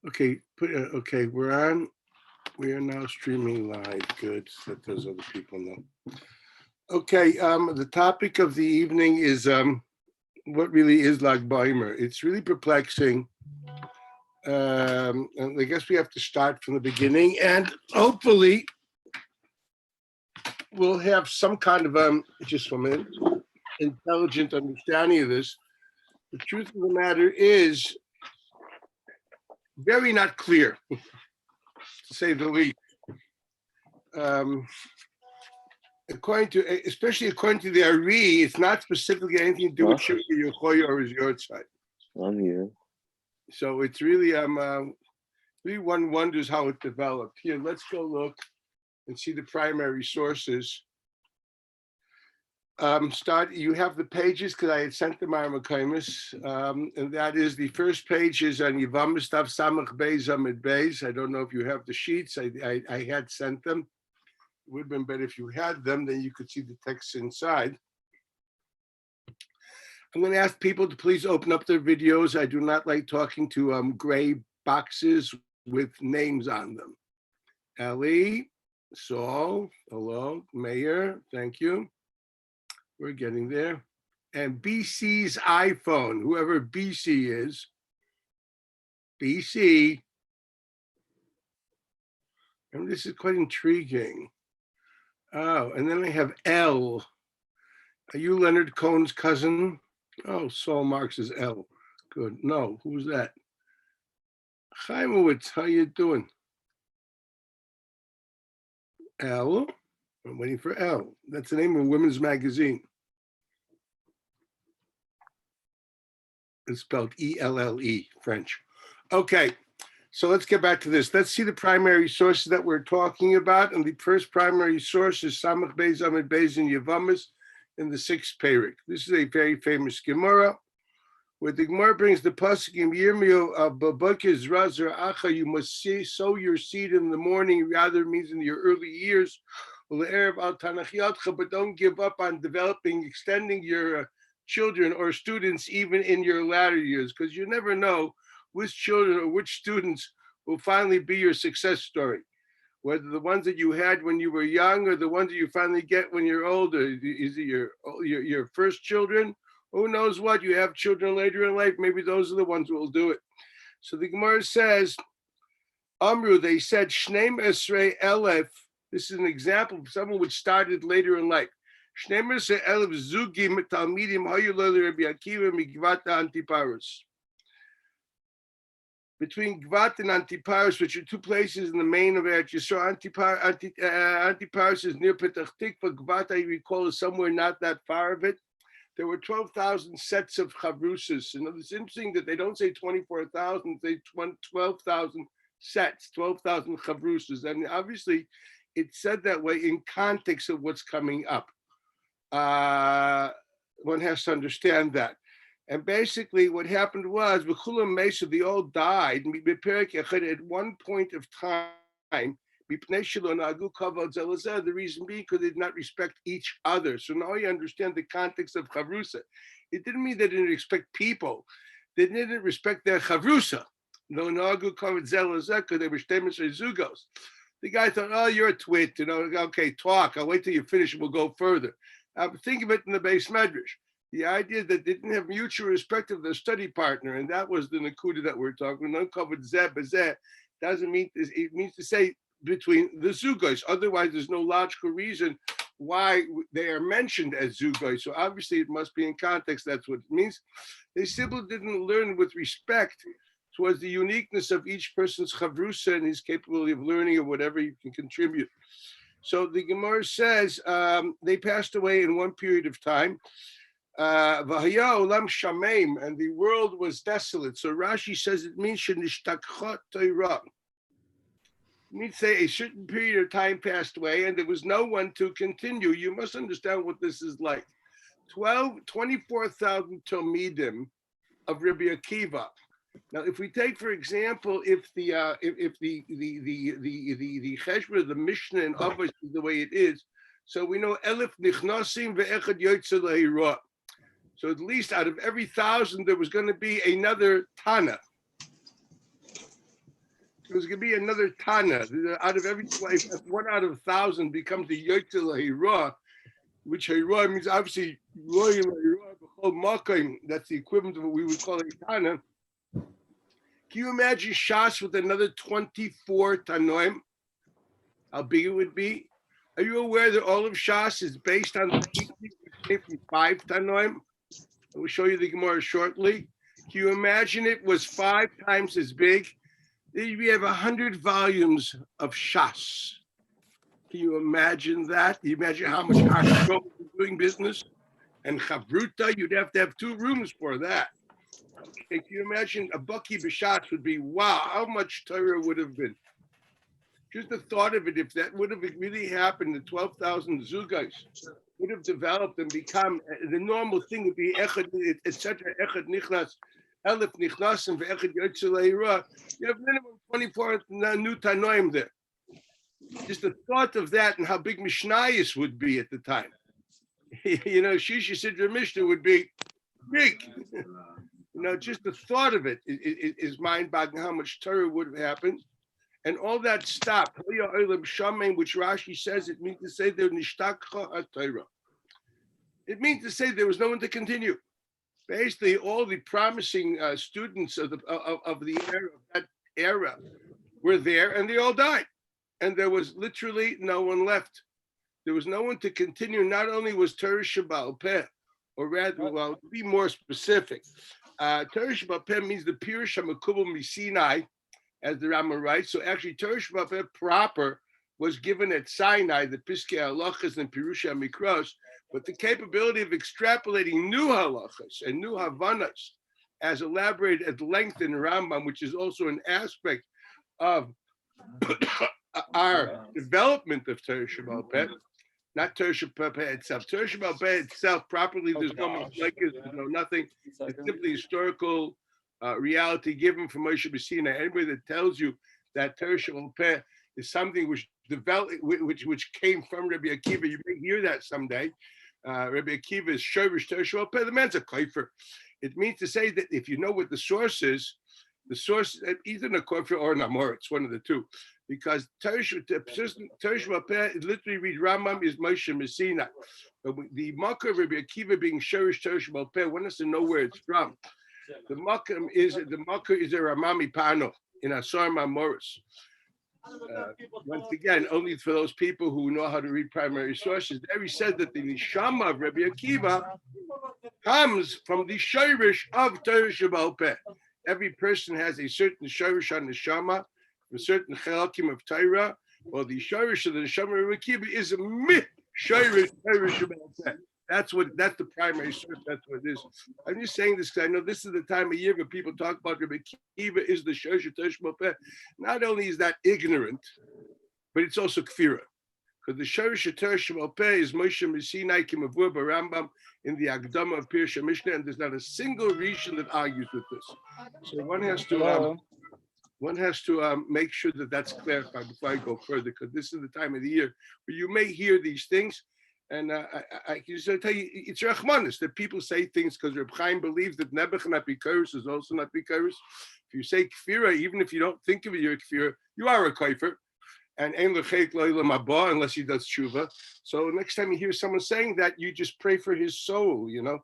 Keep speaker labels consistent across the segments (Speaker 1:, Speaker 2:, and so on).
Speaker 1: Okay, okay, we're on. We are now streaming live. Good, let those other people know. Okay, the topic of the evening is what really is Lag Baimer. It's really perplexing. And I guess we have to start from the beginning, and hopefully we'll have some kind of just a minute, intelligent understanding of this. The truth of the matter is very not clear, to say the least. According to, especially according to the Ari, it's not specifically anything to do with Shirka Yochoya or his Yortzeit.
Speaker 2: I'm here.
Speaker 1: So it's really, really one wonders how it developed. Here, let's go look and see the primary sources. You have the pages because I had sent them our Makaimis, and that is the first page is on Yivamis Tav Samach Beis Amid Beis. I don't know if you have the sheets. I had sent them. It would have been better if you had them, then you could see the text inside. I'm going to ask people to please open up their videos. I do not like talking to gray boxes with names on them. Ellie, Saul, hello, Mayor, thank you. We're getting there. And BC's iPhone, whoever BC is, BC. And this is quite intriguing. Oh, and then I have L. Are you Leonard Cohen's cousin? Oh, Saul Marx is L. Good. No, who's that? Chaimowitz, how you doing? L. I'm waiting for L. That's the name of a women's magazine. It's spelled E-L-L-E, French. Okay, so let's get back to this. Let's see the primary sources that we're talking about. And the first primary source is Samach Beis Amid Beis in Yavamis in the 6th Perek. This is a very famous Gemara, where the Gemara brings the pasuk in Yirmiyahu of Babakis Razar Acha, you must sow your seed in the morning, rather means in your early years, but don't give up on developing, extending your children or students even in your latter years, because you never know which children or which students will finally be your success story, whether the ones that you had when you were young or the ones that you finally get when you're older. Is it your first children? Who knows what? You have children later in life, maybe those are the ones who will do it. So the Gemara says, Amru, they said, Shneim Esrei Elef. This is an example of someone which started later in life. Shneim Esrei Elef Zugim Talmidim Hayulol Rabbi Akiva Migvata Antiparus. Between Gvat and Antiparis, which are two places in the main of Eretz Yisrael, Antiparis is near Petach Tikva. Gvat, I recall, is somewhere not that far of it. There were 12,000 sets of chavrusas. And it's interesting that they don't say 24,000, they say 12,000 sets, 12,000 chavrusas. And obviously, it's said that way in context of what's coming up. One has to understand that. And basically, what happened was, they all died at one point of time. The reason being because they did not respect each other. So now you understand the context of chavrusa. It didn't mean they didn't respect people. They didn't respect their chavrusa. No, nagu covered zelazeka. They were shtemisrei zugos. The guy thought, "Oh, you're a twit. Okay, talk. I'll wait till you finish and we'll go further." Think of it in the base medrash. The idea that they didn't have mutual respect of their study partner, and that was the nakuda that we're talking. No covered zeh bezeh doesn't mean this. It means to say between the zugos. Otherwise, there's no logical reason why they are mentioned as zugos. So obviously, it must be in context. That's what it means. They simply didn't learn with respect towards the uniqueness of each person's chavrusa and his capability of learning or whatever he can contribute. So the Gemara says they passed away in one period of time. And the world was desolate. So Rashi says it means shenishtakchot Torah. It means say a certain period of time passed away and there was no one to continue. You must understand what this is like. 24,000 Talmidim of Rabbi Akiva. Now, if we take, for example, if the cheshbon, the Mishnah and Avos is the way it is, so we know Elif Nichnasim ve'echad Yotze Le'ira. So at least out of every 1,000, there was going to be another Tana. there's going to be another Tana. Out of every 1 out of 1,000 becomes the Yotel Hira, which Hira means obviously Royal Hira, B'chol Makim. That's the equivalent of what we would call a Tana. Can you imagine Shas with another 24 Tanoim? How big it would be? Are you aware that all of Shas is based on the teaching which came from 5 Tanoim? I will show you the Gemara shortly. Can you imagine it was 5 times as big? We have 100 volumes of Shas. Can you imagine that? Can you imagine how much Hashkol is doing business? And Chavruta, you'd have to have 2 rooms for that. Okay, can you imagine a Baki B'Shas would be, wow, how much Torah would have been? Just the thought of it, if that would have really happened, the 12,000 Zugais would have developed and become, the normal thing would be Echad, etc., Echad Nichnas, Elif Nichnasim, Echad Yotzei Le'ira. You have minimum 24 new Tanoim there. Just the thought of that and how big Mishnayos would be at the time. You know, Shisha Sidra Mishnah would be big. You know, just the thought of it is mind-boggling how much Torah would have happened. And all that stopped. Which Rashi says it means to say there Torah. It means to say there was no one to continue. Basically, all the promising students of the era were there, and they all died. And there was literally no one left. There was no one to continue. Not only was Torah Sheba'al Peh, or rather, well, to be more specific, Torah Sheba'al Peh means the Pirush HaMekubal Misinai, as the Rambam writes. So actually, Torah Sheba'al Peh proper was given at Sinai, the Piskei Halachas and Pirusha Mikros, but the capability of extrapolating new halachas and new havanas, as elaborated at length in Rambam, which is also an aspect of our development of Torah Sheba'al Peh, not Torah Sheba'al Peh itself. Torah Sheba'al Peh itself, properly, there's no machlekes, there's no nothing. It's simply historical reality given from Moshe B'Sinai. Anybody that tells you that Torah Sheba'al Peh is something which developed, which came from Rabbi Akiva, you may hear that someday. Rabbi Akiva is Shorish Torah Sheba'al Peh. The man's a kofer. It means to say that if you know what the source is, either a kofer or an amor, it's one of the two. Because Torah Sheba'al Peh, literally read Rambam is Moshe Messina. But the makar of Rabbi Akiva being Shorish Torah Sheba'al Peh, one has to know where it's from. The makar is a Ramami Pano in Asar Mamoris. Once again, only for those people who know how to read primary sources. There he said that the neshama of Rabbi Akiva comes from the shorish of Torah Sheba'al Peh. Every person has a certain shorish on neshama, a certain chelakim of Torah. Well, the shorish of the neshama of Rabbi Akiva is a shorish Torah Sheba'al Peh. That's the primary source. That's what it is. I'm just saying this because I know this is the time of year when people talk about Rabbi Akiva is the shorish of Torah Sheba'al Peh. Not only is that ignorant, but it's also kfira. Because the shorish of Torah Sheba'al Peh is Moshe Messina Kimavur Barambam in the Agdama of Pirush Mishnah, and there's not a single rishon that argues with this. So one has to make sure that that's clarified before I go further, because this is the time of the year where you may hear these things. And I can just tell you, it's Rachmanis that people say things because Reb Chaim believes that Nebuch not Bikaris is also not Bikaris. If you say Kfira, even if you don't think of it, you're a Kfira, you are a Kaifer. And Ein L'Chek Lo'Olam Haba, unless he does Tshuva. So next time you hear someone saying that, you just pray for his soul, you know.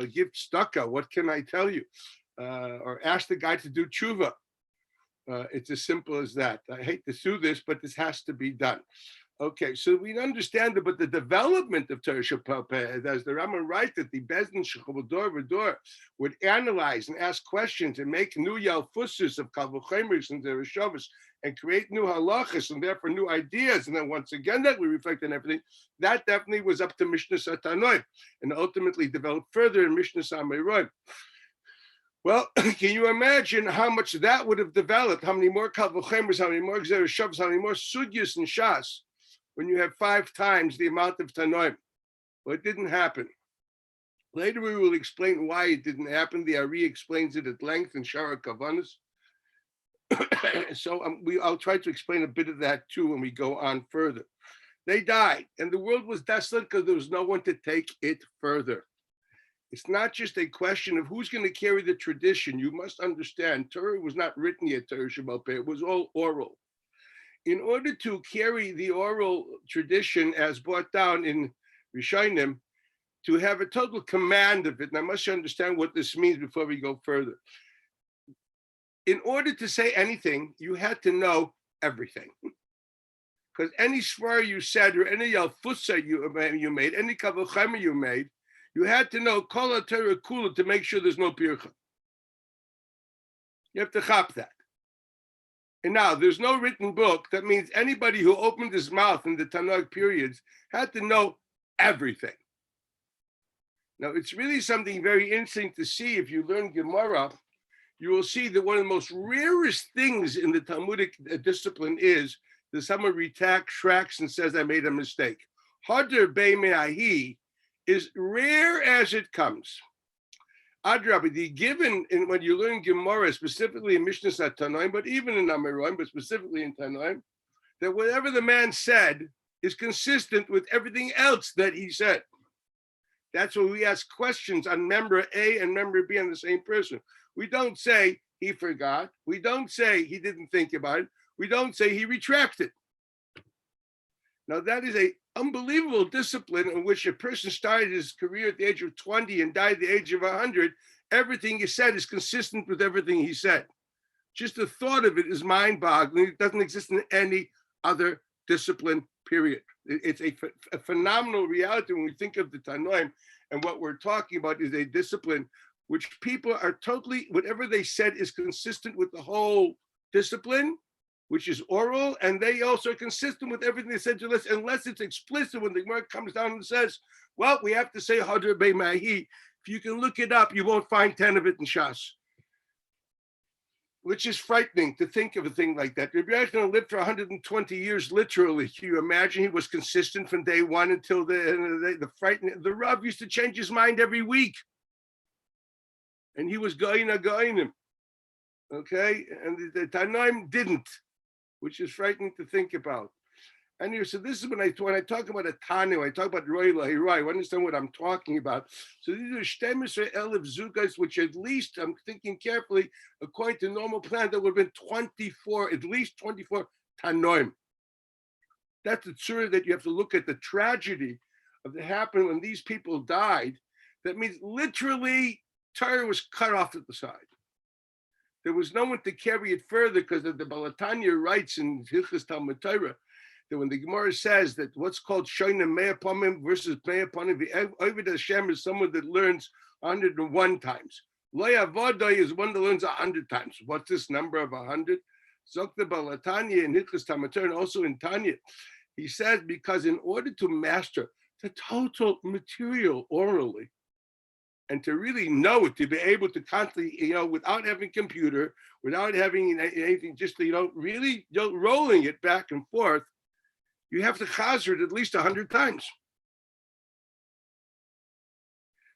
Speaker 1: Give tzedakah, what can I tell you? Or ask the guy to do Tshuva. It's as simple as that. I hate to do this, but this has to be done. Okay, so we understand it, but the development of Torah Sheba'al Peh, as the Rambam writes, that the Bezdin Shechavador V'Dor would analyze and ask questions and make new Yalfusus of Kalvuchemers and Zereshavas and create new halachas and therefore new ideas. And then once again, that we reflect on everything, that definitely was up to Mishnah Satanoim and ultimately developed further in Mishnah Sameroim. Well, can you imagine how much that would have developed? How many more Kalvuchemers, how many more Zereshavas, how many more Sugyas and Shas? When you have 5 times the amount of Tanoim. Well, it didn't happen. Later we will explain why it didn't happen. The Ari explains it at length in Shara Kavanas. So I'll try to explain a bit of that too when we go on further. They died, and the world was desolate because there was no one to take it further. It's not just a question of who's going to carry the tradition. You must understand, Torah was not written yet, Torah Shabbat Peh. It was all oral. In order to carry the oral tradition as brought down in Rishonim, to have a total command of it, and I must understand what this means before we go further. In order to say anything, you had to know everything. Because any svar you said, or any yalfusa you made, any kavachema you made, you had to know kol Torah kula to make sure there's no pircha. You have to chop that. And now there's no written book. That means anybody who opened his mouth in the Tanakh periods had to know everything. Now it's really something very interesting to see. If you learn Gemara, you will see that one of the most rarest things in the Talmudic discipline is that someone retracts and says, I made a mistake. Hadar be'me'ahi is rare as it comes. Adrabi, the given in when you learn Gemara, specifically in Mishnah Tanoim, but even in Amoraim, but specifically in Tanoim, that whatever the man said is consistent with everything else that he said. That's why we ask questions on member A and member B on the same person. We don't say he forgot. We don't say he didn't think about it. We don't say he retracted. Now that is an unbelievable discipline in which a person started his career at the age of 20 and died at the age of 100. Everything he said is consistent with everything he said. Just the thought of it is mind-boggling. It doesn't exist in any other discipline, period. It's a phenomenal reality when we think of the Tanoim, and what we're talking about is a discipline which people are totally, whatever they said is consistent with the whole discipline, which is oral, and they also are consistent with everything they said to us, unless it's explicit when the Gemara comes down and says, well, we have to say Hadar be'me'ahi. If you can look it up, you won't find 10 of it in Shas. Which is frightening to think of a thing like that. Rabbi Yochanan lived for 120 years, literally. Can you imagine? He was consistent from day one until the frightening. The Rav used to change his mind every week. And he was going him. Okay? And the Tanoim didn't, which is frightening to think about. Anyway, so this is when I talk about a Tanu, I talk about Roy Lahiroi, I understand what I'm talking about. So these are 12,000 zugas, which at least, I'm thinking carefully, according to normal plan, there would have been 24, at least 24 Tanoim. That's the tzura that you have to look at the tragedy of what happened when these people died. That means literally Torah was cut off at the side. There was no one to carry it further because the Balatanya writes in Hilchos Talmud Torah that when the Gemara says that what's called Shoina Me'apamim versus Me'apanim, the Ovid Hashem is someone that learns 101 times. Loya Vodai is one that learns 100 times. What's this number of 100? Zokta Balatanya in Hilchos Talmud Torah and also in Tanya. He says because in order to master the total material orally, and to really know it, to be able to constantly, without having computer, without having anything, just, really rolling it back and forth, you have to chazer it at least 100 times.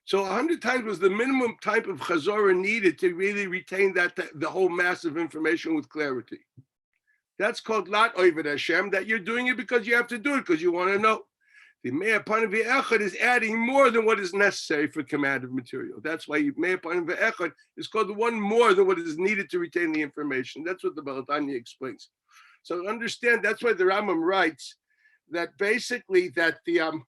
Speaker 1: So 100 times was the minimum type of chazorah needed to really retain the whole mass of information with clarity. That's called lat oived Hashem, that you're doing it because you have to do it, because you want to know. The Me'apanim ve'echad is adding more than what is necessary for command of material. That's why Me'apanim ve'echad is called the one more than what is needed to retain the information. That's what the Balatanya explains. So understand, that's why the Rambam writes that basically that the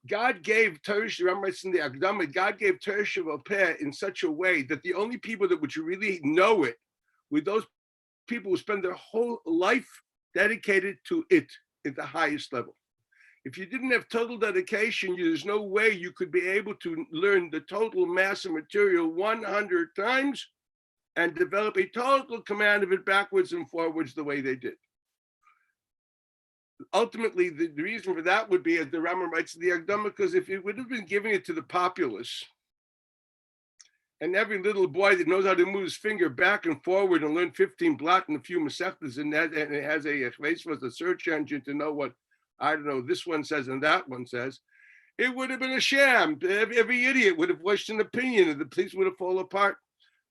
Speaker 1: God gave Torah, the Rambam writes in the Akdama, God gave Torah Shabbat Peh in such a way that the only people that would really know it were those people who spend their whole life dedicated to it at the highest level. If you didn't have total dedication, there's no way you could be able to learn the total mass of material 100 times and develop a total command of it backwards and forwards the way they did. Ultimately, the reason for that would be, as the Rambam writes in the Akdama, because if it would have been giving it to the populace, and every little boy that knows how to move his finger back and forward and learn 15 blot and a few masechtas, and it has a search engine to know what, I don't know, this one says and that one says, it would have been a sham. Every idiot would have voiced an opinion and the place would have fallen apart.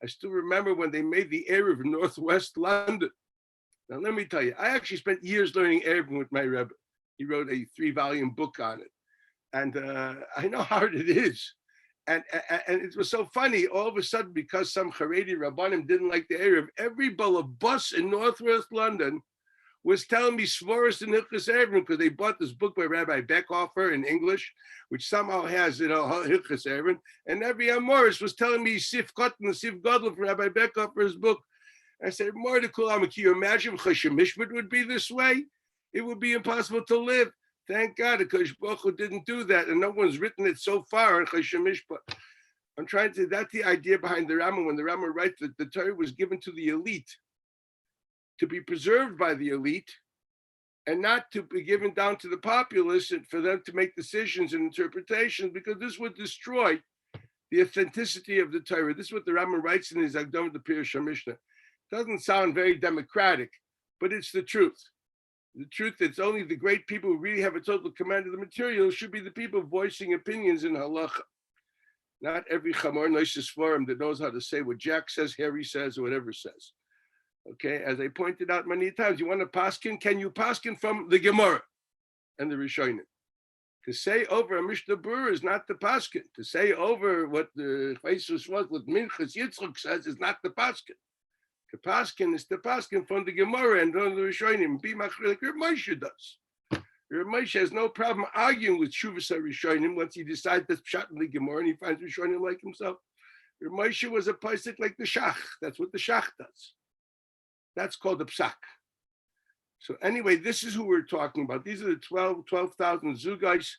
Speaker 1: I still remember when they made the Erev in Northwest London. Now, let me tell you, I actually spent years learning Erev with my Rebbe. He wrote a 3-volume book on it. And I know how hard it is. and it was so funny. All of a sudden, because some Haredi Rabbanim didn't like the Erev, every bus in Northwest London was telling me Svoris and Hilchos Erevin because they bought this book by Rabbi Beckhofer in English, which somehow has, Hilchos Erevin. And every Morris was telling me Sif Kotten and Sif Godel from Rabbi Beckhofer's book. I said, Mordecai, can you imagine if Choshen Mishpat would be this way? It would be impossible to live. Thank God, because Baruch Hu didn't do that, and no one's written it so far in Choshen Mishpat. I'm trying to, that's the idea behind the Rama. When the Rama writes that the Torah was given to the elite, to be preserved by the elite, and not to be given down to the populace and for them to make decisions and interpretations, because this would destroy the authenticity of the Torah. This is what the Rama writes in his Agdom the Pirush HaMishnah. Doesn't sound very democratic, but it's the truth. The truth, it's only the great people who really have a total command of the material should be the people voicing opinions in halacha. Not every chamor noises forum that knows how to say what Jack says, Harry says, or whatever says. Okay, as I pointed out many times, you want to paskin, can you paskin from the Gemara and the Rishonim? To say over a Mishnah Berurah is not the paskin. To say over what the Chaisus was, what Minchas Yitzchak says, is not the paskin. The paskin is the paskin from the Gemara and from the Rishonim. Be machri like Rav Moshe does. Rav Moshe has no problem arguing with Shuvas Rishonim once he decides that's pshat in the Gemara and he finds Rishonim like himself. Rav Moshe was a pasuk like the Shach. That's what the Shach does. That's called the psak. So anyway, this is who we're talking about. These are the 12,000 zugais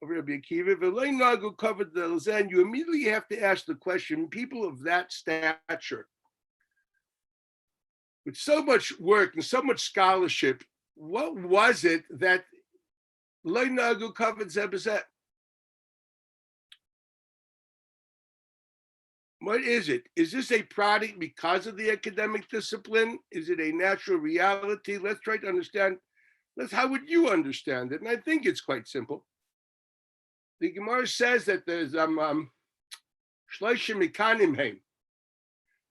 Speaker 1: of Rabbi Akiva. V'loi nagu covered the Zen. You immediately have to ask the question, people of that stature, with so much work and so much scholarship, what was it that loi nagu covered zebazet? What is it? Is this a product because of the academic discipline? Is it a natural reality? Let's try to understand. How would you understand it? And I think it's quite simple. The Gemara says that there's shloshim ikanim heim.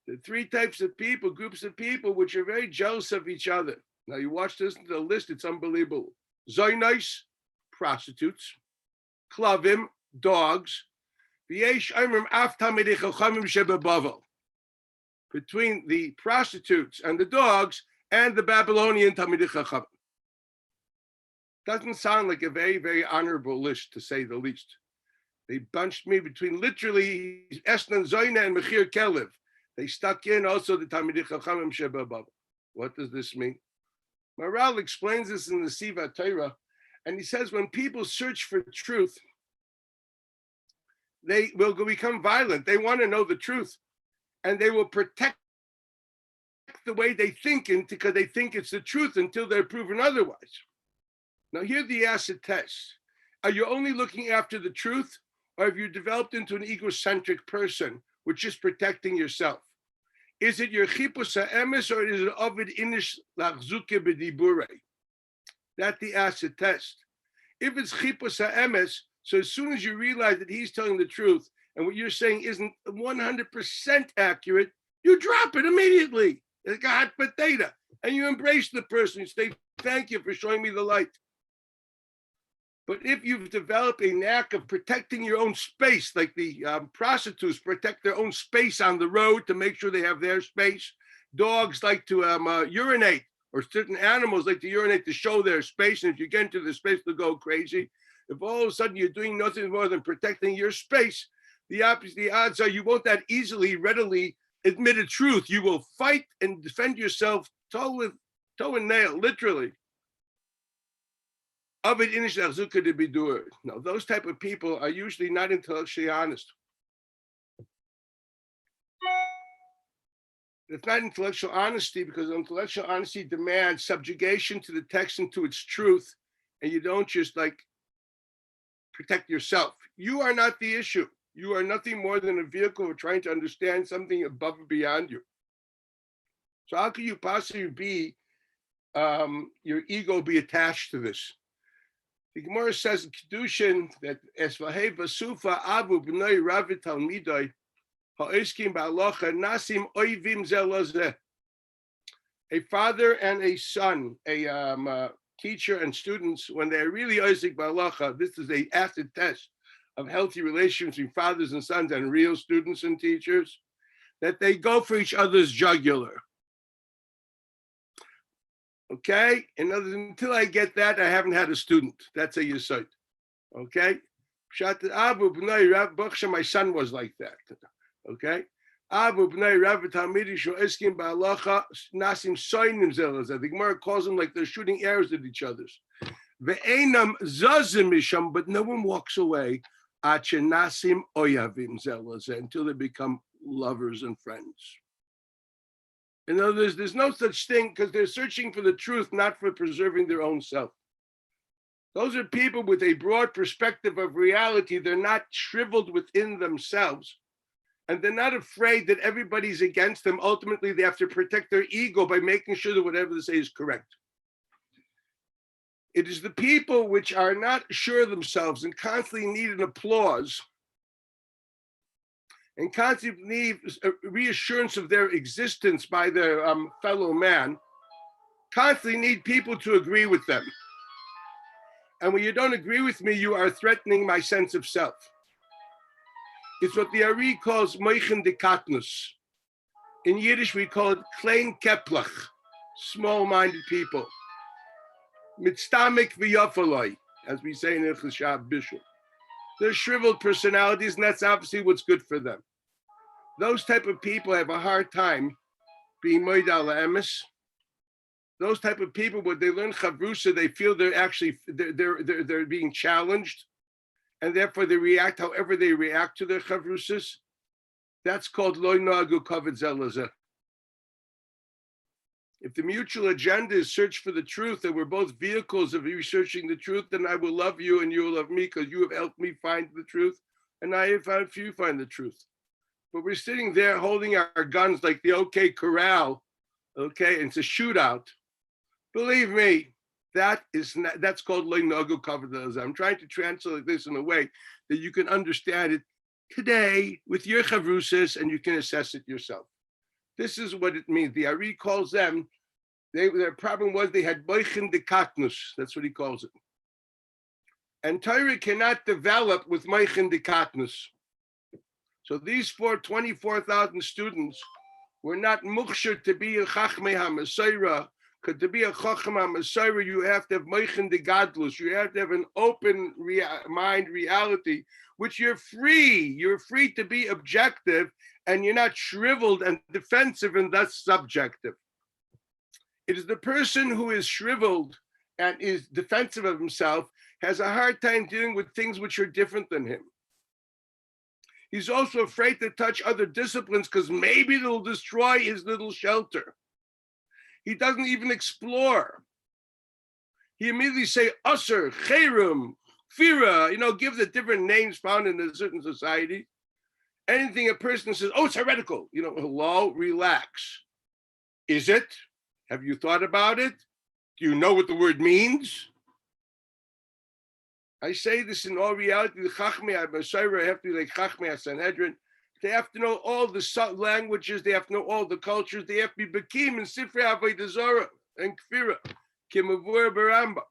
Speaker 1: The three types of people, groups of people, which are very jealous of each other. Now you watch this the list; it's unbelievable. Zoynais, prostitutes. Klavim, dogs. Between the prostitutes and the dogs and the Babylonian Talmidei Chachamim. Doesn't sound like a very, very honorable list, to say the least. They bunched me between literally Esnan Zoyna and Mechir Kelev. They stuck in also the Talmidei Chachamim Sheba Bavel. What does this mean? Maral explains this in the Siva Torah, and he says when people search for truth, they will become violent. They want to know the truth, and they will protect the way they think because they think it's the truth until they're proven otherwise. Now, here the acid test. Are you only looking after the truth, or have you developed into an egocentric person, which is protecting yourself? Is it your chipus ha'emes, or is it ovid inish lachzuke b'diburei? That's the acid test. If it's chipus ha'emes, so as soon as you realize that he's telling the truth and what you're saying isn't 100% accurate, you drop it immediately. It's like a hot potato. And you embrace the person. You say, thank you for showing me the light. But if you've developed a knack of protecting your own space, like the prostitutes protect their own space on the road to make sure they have their space, dogs like to urinate, or certain animals like to urinate to show their space. And if you get into the space, they'll go crazy. If all of a sudden you're doing nothing more than protecting your space, the odds are you won't that readily admit a truth. You will fight and defend yourself toe and nail, literally. No, those type of people are usually not intellectually honest. It's not intellectual honesty, because intellectual honesty demands subjugation to the text and to its truth, and you don't just protect yourself. You are not the issue. You are nothing more than a vehicle for trying to understand something above and beyond you. So how can you possibly be, your ego be attached to this? The Gemara says in Kedushin that Esvahei Vasufa Abu B'nai Ravi Talmidai Ha'eskim Ba'alocha Nasim Oivim Zelazeh. A father and a son, a teacher and students, when they're really Isaac Balacha, this is a acid test of healthy relationships between fathers and sons and real students and teachers, that they go for each other's jugular. Okay? In other words, until I get that, I haven't had a student. That's a yesod. Okay? My son was like that. Okay? The Gemara calls them like they're shooting arrows at each other. But no one walks away until they become lovers and friends. In other words, there's no such thing because they're searching for the truth, not for preserving their own self. Those are people with a broad perspective of reality. They're not shriveled within themselves. And they're not afraid that everybody's against them. Ultimately, they have to protect their ego by making sure that whatever they say is correct. It is the people which are not sure of themselves and constantly need an applause and constantly need a reassurance of their existence by their fellow man, constantly need people to agree with them. And when you don't agree with me, you are threatening my sense of self. It's what the Ari calls moichen de katnus. In Yiddish, we call it klein keplach, small-minded people. Mitztamik v'yafaloi, as we say in Ilchus Shab Bishul. They're shriveled personalities, and that's obviously what's good for them. Those type of people have a hard time being moed al emes. Those type of people, when they learn chavrusa, they feel they're being challenged, and therefore they react however they react to their chavrusas. That's called loy nagu kavod zelazeh. If the mutual agenda is search for the truth, and we're both vehicles of researching the truth, then I will love you and you will love me because you have helped me find the truth, and I have helped you find the truth. But we're sitting there holding our guns like the OK Corral, okay, and it's a shootout. Believe me, that's called loy nagu kavod zelazeh. I'm trying to translate this in a way that you can understand it today with your chavrusas and you can assess it yourself. This is what it means. The Ari calls them, their problem was they had boichin de katnus. That's what he calls it. And Torah cannot develop with moichin de katnus. So these 24,000 students were not muksher to be a chachmei ha-Masorah. Because to be a chacham ha-Masorah, you have to have moichin de gadlus. You have to have an open mind reality, which you're free. You're free to be objective, and you're not shriveled and defensive and thus subjective. It is the person who is shriveled and is defensive of himself has a hard time dealing with things which are different than him. He's also afraid to touch other disciplines because maybe they'll destroy his little shelter. He doesn't even explore. He immediately say, Usser, Cherum, Fira, give the different names found in a certain society. Anything a person says, oh, it's heretical. Hello, relax. Is it? Have you thought about it? Do you know what the word means? I say this in all reality. The Chachmei ha-Masorah have to be like Chachmei ha-Sanhedrin. They have to know all the languages. They have to know all the cultures. They have to be Bekim and Sifrei Avodah Zarah and Kfira, Kimavur Baramba.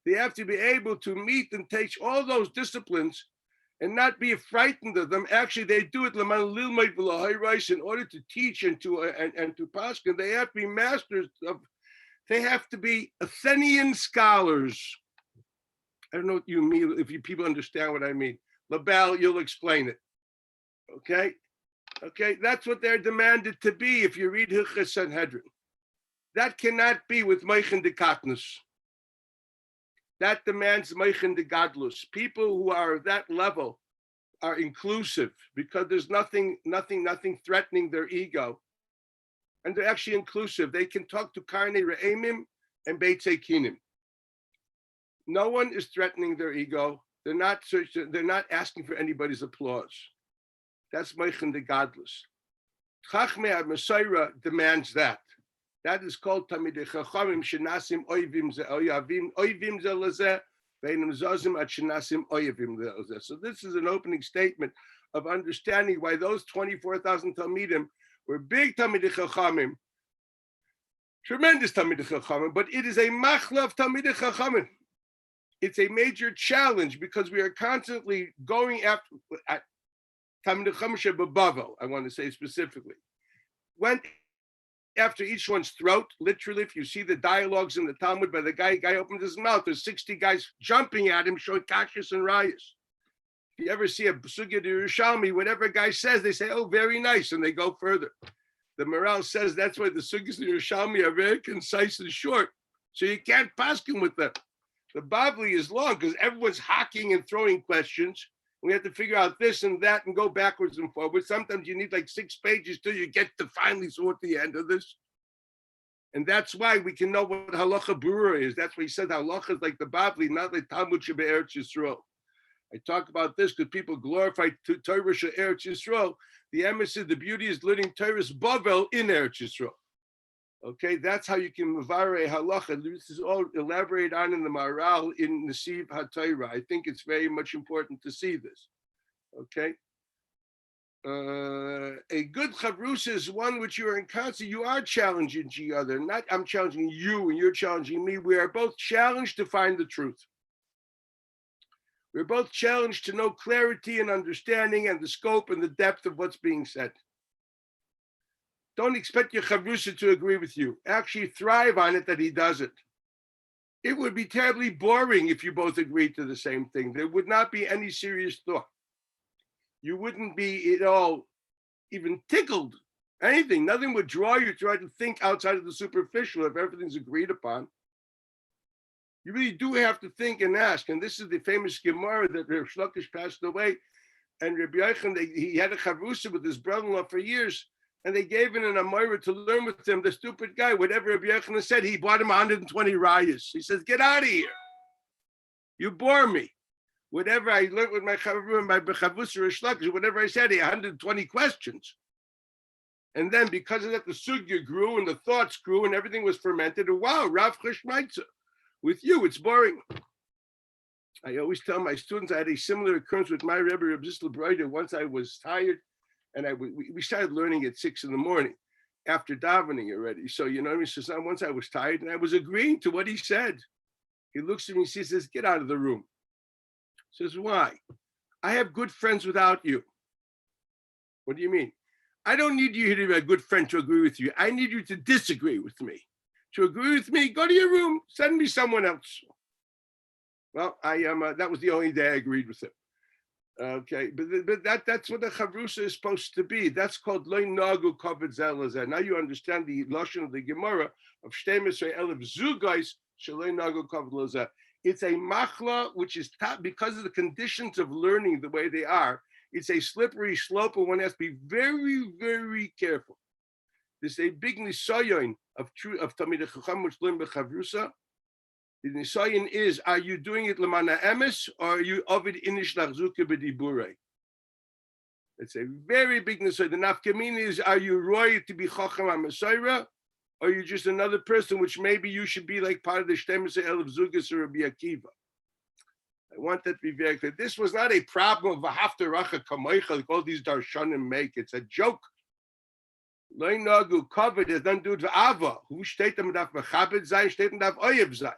Speaker 1: They have to be able to meet and teach all those disciplines and not be frightened of them. Actually, they do it in order to teach and to paskin. They have to be masters of. They have to be Athenian scholars. I don't know what you mean. If you people understand what I mean, Labal, you'll explain it. Okay, that's what they're demanded to be. If you read Hilchos Sanhedrin, that cannot be with moichin de katnus. That demands moichin de gadlus. People who are at that level are inclusive because there's nothing threatening their ego, and they're actually inclusive. They can talk to karnei re'emim and beitzei kinim. No one is threatening their ego. They're not asking for anybody's applause. That's moichin de gadlus. Chachmei ha-Masorah demands that. That is called Talmidei Chachamim shenasim oivim zelazeh v'einam zazim ad shenasim oivim zelazeh. So this is an opening statement of understanding why those 24,000 Talmidim were big Talmidei Chachamim, tremendous Talmidei Chachamim, but it is a machla of Talmidei Chachamim. It's a major challenge because we are constantly going after. Talmidei Chacham Bavel, I want to say specifically, went after each one's throat. Literally, if you see the dialogues in the Talmud by the guy opens his mouth, there's 60 guys jumping at him, showing kashas and rayas. If you ever see a Sugya de Yerushalmi, whatever a guy says, they say, oh, very nice, and they go further. The Maral says that's why the Sugyas de Yerushalmi are very concise and short, so you can't paskin with them. The Bavli is long because everyone's hacking and throwing questions. We have to figure out this and that and go backwards and forwards. Sometimes you need like 6 pages till you get to finally sort the end of this. And that's why we can know what halacha brura is. That's why he said halacha is like the Bavli, not like Talmud Shebe'eretz Yisrael. I talk about this because people glorify Torah She'eretz Yisrael. The emes, the beauty is learning Torah's Bavel in Eretz Yisrael. Okay, that's how you can mavare halacha. This is all elaborated on in the Maharal in Nesiv HaTorah. I think it's very much important to see this. Okay. A good chavrusa is one which you are in constant. You are challenging each other. Not I'm challenging you and you're challenging me. We are both challenged to find the truth. We're both challenged to know clarity and understanding and the scope and the depth of what's being said. Don't expect your chavrusa to agree with you. Actually thrive on it that he doesn't. It would be terribly boring if you both agreed to the same thing. There would not be any serious thought. You wouldn't be at all even tickled. Anything. Nothing would draw you to try to think outside of the superficial if everything's agreed upon. You really do have to think and ask. And this is the famous Gemara that Rav Shlokish passed away. And Rabbi Yochanan, he had a chavrusa with his brother-in-law for years. And they gave him an Amora to learn with him. The stupid guy, whatever Rabbi Yochanan said, he bought him 120 rayas. He says, get out of here. You bore me. Whatever I learned with my chavrusa, my chavrusa or shlokish, whatever I said, he had 120 questions. And then because of that, the sugya grew and the thoughts grew and everything was fermented. And wow, Rav Cheshmaitza. With you, it's boring. I always tell my students I had a similar occurrence with my Rebbe, Reb Zisla Broida. Once I was tired, and we started learning at 6 a.m. after davening already. So, you know what I mean? So once I was tired, and I was agreeing to what he said. He looks at me, he says, get out of the room. Says, why? I have good friends without you. What do you mean? I don't need you to be a good friend to agree with you. I need you to disagree with me. To agree with me, go to your room, send me someone else. Well, I am. That was the only day I agreed with him. Okay, but that's what a chavrusa is supposed to be. That's called loy nagu kavod zelazeh. Now you understand the lashon of the Gemara of 12,000 zugais sheloi nagu kavod zelazeh. It's a machla which is top because of the conditions of learning the way they are. It's a slippery slope, and one has to be very, very careful. There's a big nisayon of Talmidei Chacham which learn b'chavrusa. The nisayon is: are you doing it lemana emes, or are you ovid inish lachzuke b'diburei? It's a very big nisayon. The nafkamina is: are you roy to be chacham ha'masorah, or are you just another person which maybe you should be like part of the 12,000 zugas or Rabbi Akiva? I want that to be very clear. This was not a problem of a haftarach kamoicha like all these darshanim make. It's a joke. Loy nagu kavod has nothing to do with ava. Who steht am daf mechabed sein, steht am daf oyev sein.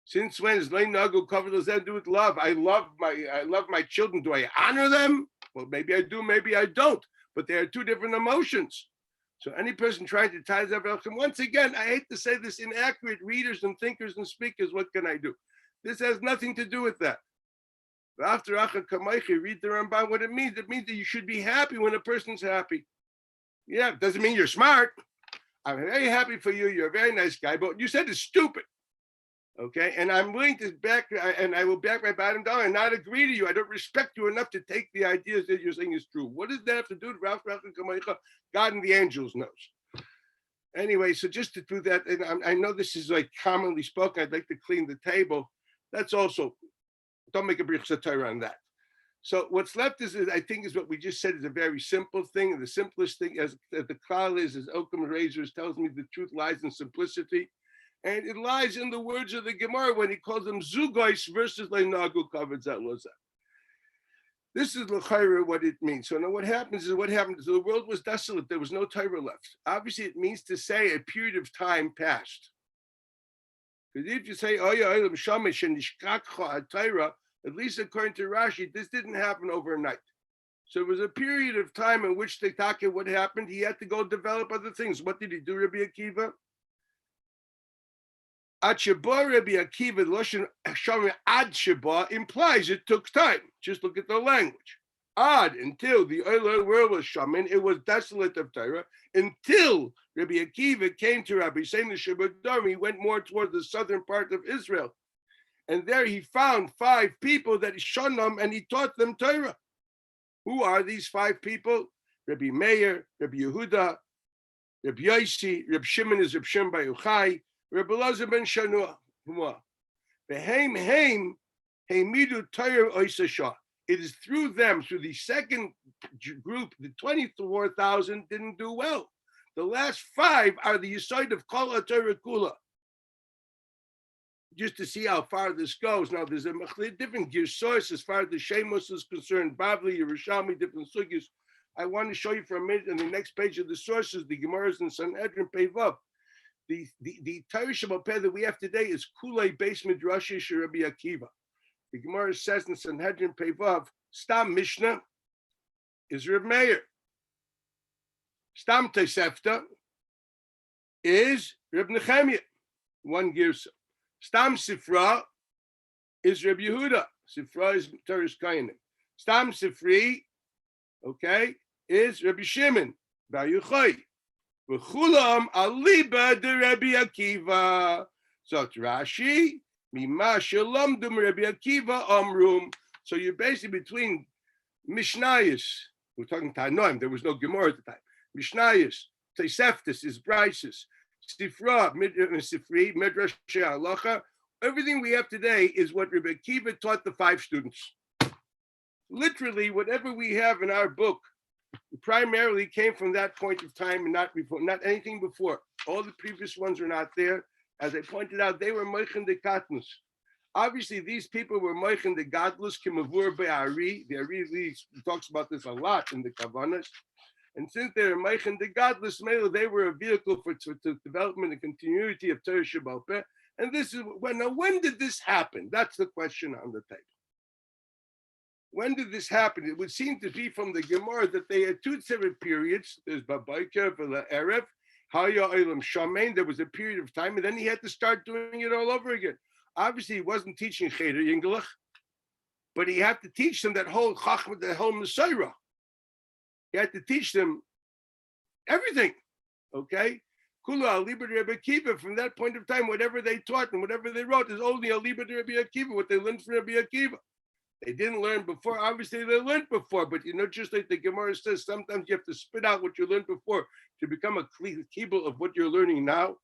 Speaker 1: Since when is loy nagu kavod has nothing to do with love? I love my children. Do I honor them? Well, maybe I do, maybe I don't. But there are two different emotions. So any person trying to tie that up, once again, I hate to say this, inaccurate readers and thinkers and speakers, what can I do? This has nothing to do with that. After Acha Kamaychi, read the Ramban, what it means. It means that you should be happy when a person's happy. Yeah, it doesn't mean you're smart. I'm very happy for you. You're a very nice guy, but you said it's stupid. Okay, and I'm willing to back, and I will back my bottom dollar and not agree to you. I don't respect you enough to take the ideas that you're saying is true. What does that have to do with Ralph Kamaycha? God and the angels knows. Anyway, so just to do that, and I know this is like commonly spoken. I'd like to clean the table. That's also, don't make a brief satire on that. So what's left is I think is what we just said is a very simple thing. And the simplest thing as the klal is, as Occam Razors tells me, the truth lies in simplicity. And it lies in the words of the Gemara when he calls them zugois versus leinagu kavod zelazeh. This is l'chayra what it means. So now what happens is the world was desolate. There was no Torah left. Obviously, it means to say a period of time passed. Because if you say, "Oh yeah, Olam Shamash and Nishkakcha Atayra," at least according to Rashi, this didn't happen overnight. So it was a period of time in which the Taka, what happened? He had to go develop other things. What did he do, Rabbi Akiva? Ad Sheba, Rabbi Akiva, Loshen Shamim Ad Sheba implies it took time. Just look at the language. Ad, until the early world was shaman, it was desolate of Torah, until Rabbi Akiva came to Rabbi Sein the Shebadar, he went more toward the southern part of Israel. And there he found 5 people that he shonam, and he taught them Torah. Who are these 5 people? Rabbi Meir, Rabbi Yehuda, Rabbi Yosi, Rabbi Shimon is Rabbi Shimon Bar Yochai, Rabbi Elazar ben Shanua. Behem heim heimidu Torah oisashah. It is through them, through the second group, the 24,000 didn't do well. The last 5 are the Yesod of Kol HaTorah Kula. Just to see how far this goes. Now, there's a different gear source as far as the Shemos is concerned, Bavli, Yerushalmi, different sugyas. I want to show you for a minute on the next page of the sources, the Gemaras and Sanhedrin Pevav. The Torah Shabbat that we have today is Kulei Beis Midrash Rabbi Akiva. The Gemara says in Sanhedrin Pevav, Stam Mishnah is Reb Meir. Stam Tosefta is Reb Nechemiah, one girsa. Stam Sifra is Reb Yehuda. Sifra is Torah's Kainim. Stam Sifri, okay, is Rabbi Shimon Bar Yochai. V'chulam aliba de Rabbi Akiva. So it's Rashi, Mima Shalamdum Rabbi Akiva Amrum. So you're basically between Mishnayos. We're talking Tanoim. There was no Gemara at the time. Mishnayos, Toseftas is Brises. Sifra, Sifri, Midrash Halacha. Everything we have today is what Rabbi Akiva taught the 5 students. Literally, whatever we have in our book primarily came from that point of time and not before, not anything before. All the previous ones are not there. As I pointed out, they were Moichen de Katnus. Obviously, these people were Moichen de Gadlus, Kimavur Be'ari. The Ari talks about this a lot in the Kavanas. And since they were Moichen de Gadlus, they were a vehicle for development and continuity of Torah Shabbat Peh. And this is when did this happen? That's the question on the table. When did this happen? It would seem to be from the Gemara that they had 2 separate periods. There's Babayker, Vela Erev, Haya Olam Shamain. There was a period of time, and then he had to start doing it all over again. Obviously, he wasn't teaching Cheder Yingelach, but he had to teach them that whole Chachma, the whole Messiah. He had to teach them everything. Okay? Kula Aliba Rabbi Akiva. From that point of time, whatever they taught and whatever they wrote is only Aliba Rabbi Akiva, what they learned from Rabbi Akiva. They didn't learn before. Obviously, they learned before, but just like the Gemara says, sometimes you have to spit out what you learned before to become a kibble of what you're learning now.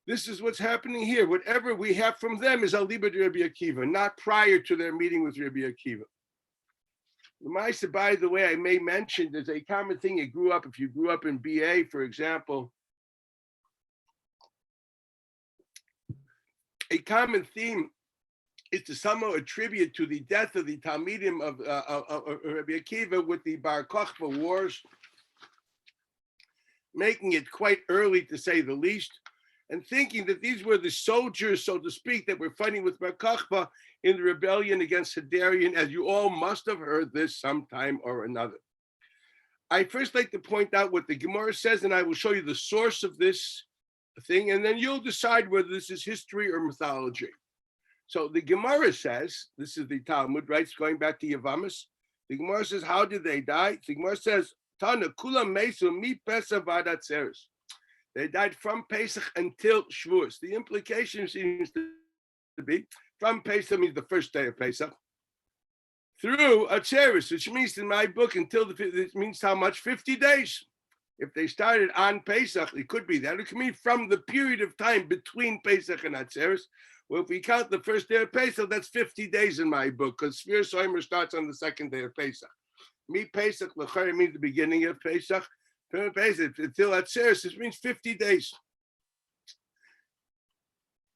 Speaker 1: This is what's happening here. Whatever we have from them is Aliba de Rabbi Akiva, not prior to their meeting with Rabbi Akiva. L'maisa, by the way, I may mention there's a common thing. If you grew up in BA, for example, a common theme is to somehow attribute to the death of the Talmidim of Rabbi Akiva with the Bar Kokhba wars, making it quite early to say the least, and thinking that these were the soldiers, so to speak, that were fighting with Bar Kokhba in the rebellion against Hadarian, as you all must have heard this sometime or another. I first like to point out what the Gemara says, and I will show you the source of this thing, and then you'll decide whether this is history or mythology. So the Gemara says, this is the Talmud, right? It's going back to Yavamis. The Gemara says, how did they die? The Gemara says, Tana kula mesu mi Pesach v'ad Atzeres. They died from Pesach until Shavuos. The implication seems to be, from Pesach means the first day of Pesach, through Atzeres, which means in my book, it means how much? 50 days. If they started on Pesach, it could be that. It could mean from the period of time between Pesach and Atzeres. Well, if we count the first day of Pesach, that's 50 days in my book, because Sfir Soimer starts on the second day of Pesach. Me Pesach, L'chari means the beginning of Pesach. From Pesach until Atzeres, it means 50 days.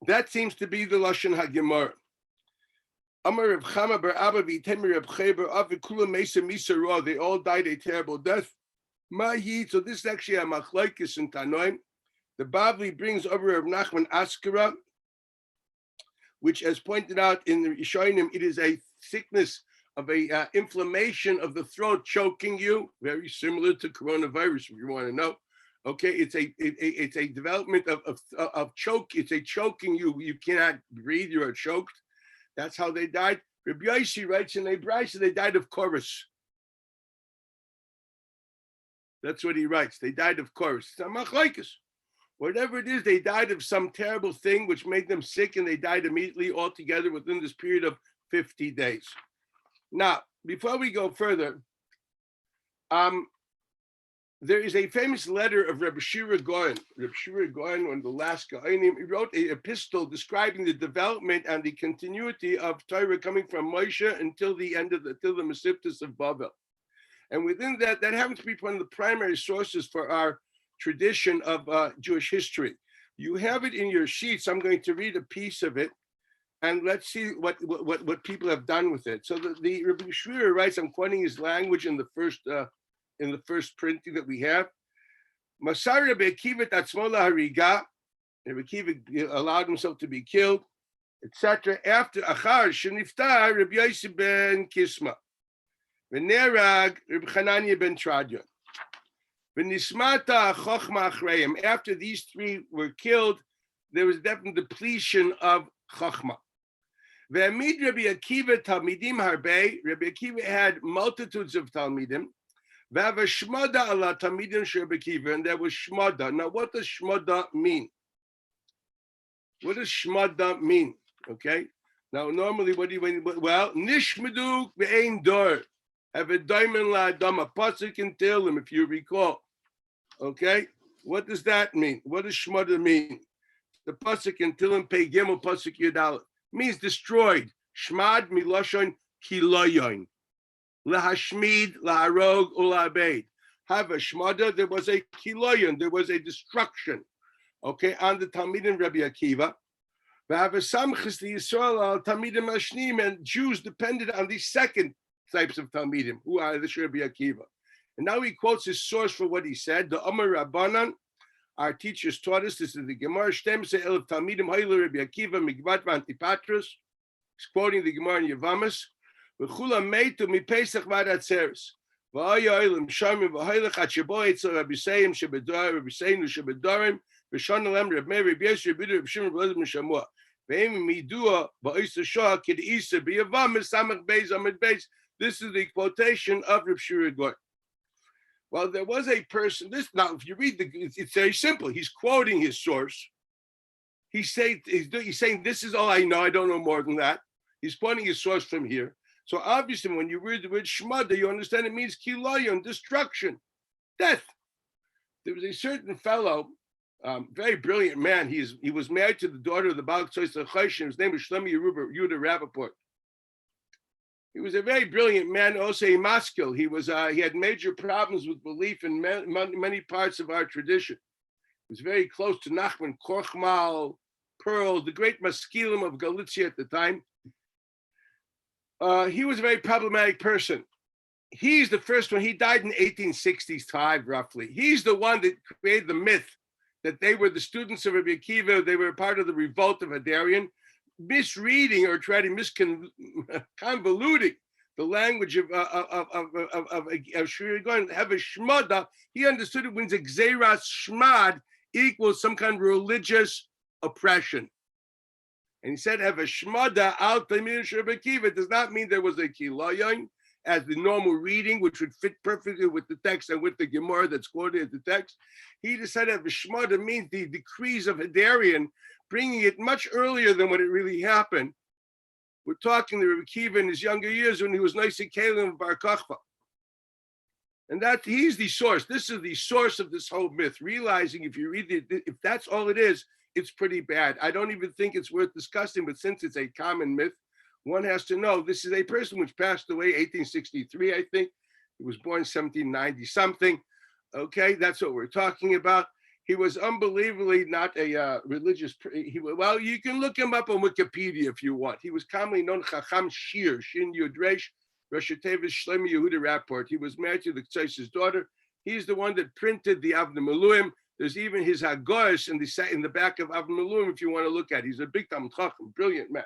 Speaker 1: That seems to be the Lashon HaGemara. Amar Rav Chama bar Abba v'Itemi Rav Cheber Avikula Mesa Misa Ra. They all died a terrible death. Ma'yi. So this is actually a machlokes in Tanoim. The Bavli brings over Rav Nachman Askara which, as pointed out in the Rishonim, it is a sickness of a inflammation of the throat choking you, very similar to coronavirus, if you want to know. Okay, it's a development of choke. It's a choking you. You cannot breathe. You are choked. That's how they died. Rabbi Yossi writes in a brisa they died of chorus. That's what he writes. They died of chorus. It's a machlokes. Whatever it is, they died of some terrible thing which made them sick, and they died immediately altogether within this period of 50 days. Now, before we go further, there is a famous letter of Rabbi Shira Goyen. Rabbi Shira Goyen, one of the last Gaonim, he wrote an epistle describing the development and the continuity of Torah coming from Moshe until the end of the Mesivtus of Babel. And within that happens to be one of the primary sources for our tradition of Jewish history. You have it in your sheets. I'm going to read a piece of it, and let's see what people have done with it. So the Rabbi Shira writes, I'm quoting his language in the first printing that we have. Masar Rabbi Akiva tatzmo lahariga. Rabbi Akiva allowed himself to be killed, etc. After Achar sheniftar Rabbi Yossi ben Kisma, v'nerag Rabbi Chananya ben Tradion, v'nismata chochma achreim. After these three were killed, there was definitely depletion of chochma. V'amid Rabbi Akiva talmidim harbe. Rabbi Akiva had multitudes of talmidim. And there was shmada. Now, what does shmada mean? What does shmada mean? Okay. Now, normally, nishmadu ve'ein dor. Have a diamond la'adam, a pasuk in Tehillim, if you recall. Okay. What does that mean? What does shmada mean? The pasuk in Tehillim, Pei Gimel pasuk Yudal, means destroyed. Shmad milashon kilayon. Lahashmid, laharog, ula'abeid. Have a shmada, there was a kiloyon, there was a destruction, okay, on the Talmidim Rabbi Akiva. Have a samchis the Yisrael al Talmidim Ashnim, and Jews depended on these second types of Talmidim, who are the Rabbi Akiva. And now he quotes his source for what he said. The Omer Rabbanan, our teachers taught us, this is the Gemara, Shtem Elef Talmidim Hayla Rabbi Akiva, Migvat V'Antipatros. He's quoting the Gemara in Yavamas. V'chula meitu mipesach v'adatzeres. V'aya oilim shamim v'haylech at shebo etzel Rabbi Seim shebedorim, Rabbi Seinu shebedorim, v'shon alem Reb Meir, Reb Yossi, Reb Yehuda, Reb Shimon, Reb Elazar, Mishamua. V'hem midua ba'isa shoah k'deisa b'yavamis samach beis amid beis. This is the quotation of Reb Shira Goyen. Well, there was a person, now if you read it's very simple. He's quoting his source. He's saying this is all I know, I don't know more than that. He's quoting his source from here. So obviously, when you read the word shmada, you understand it means kilayon, destruction, death. There was a certain fellow, very brilliant man. He was married to the daughter of the Baal Tzois HaChoshen. His name was Shlomo Yehuda Rappaport. He was a very brilliant man, also a maskil. He had major problems with belief in many parts of our tradition. He was very close to Nachman Korchmal, Pearl, the great maskilim of Galicia at the time. He was a very problematic person. He's the first one. He died in 1865, roughly. He's the one that created the myth that they were the students of Rabbi Akiva. They were part of the revolt of Hadarian, misreading or trying to convoluting the language of Shira Goyen. Have a shmada. He understood it means xeras shmad equals some kind of religious oppression. And he said, have a shmada al Talmidei Rabbi Akiva. It does not mean there was a kilayon as the normal reading, which would fit perfectly with the text and with the Gemara that's quoted as the text. He decided have a shmada means the decrees of Hadarian, bringing it much earlier than what it really happened. We're talking to Rabbi Akiva in his younger years when he was Noisei Kelim of Bar Kochba. And that he's the source. This is the source of this whole myth. Realizing if you read it, if that's all it is, it's pretty bad. I don't even think it's worth discussing, but since it's a common myth, one has to know this is a person which passed away 1863, I think. He was born 1790 something. Okay, that's what we're talking about. He was unbelievably not a religious. Well, you can look him up on Wikipedia if you want. He was commonly known Chacham Shir, Shin Yudresh, Rosh Tevis Shlomo Yehuda Rapport. He was married to the Tzai's daughter. He's the one that printed the Avnei Miluim, There's even his Hagos in the back of Avon Malum if you want to look at it. He's a big Talmid Chacham, brilliant man.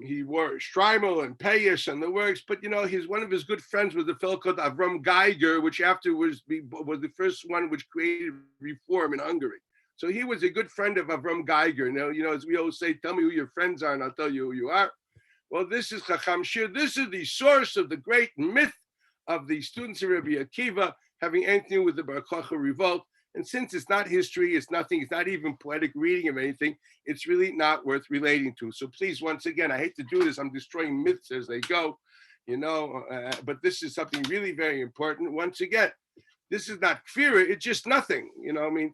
Speaker 1: He wore Shtreimel and Payas and the works, but one of his good friends was a fellow called Avram Geiger, which afterwards was the first one which created reform in Hungary. So he was a good friend of Avram Geiger. As we always say, tell me who your friends are and I'll tell you who you are. Well, this is Chacham Shir. This is the source of the great myth of the students of Rabbi Akiva having anything to do with the Bar Kokhba revolt. And since it's not history, it's nothing, it's not even poetic reading of anything, it's really not worth relating to. So please, once again, I hate to do this, I'm destroying myths as they go, but this is something really very important. Once again, this is not kfira, it's just nothing,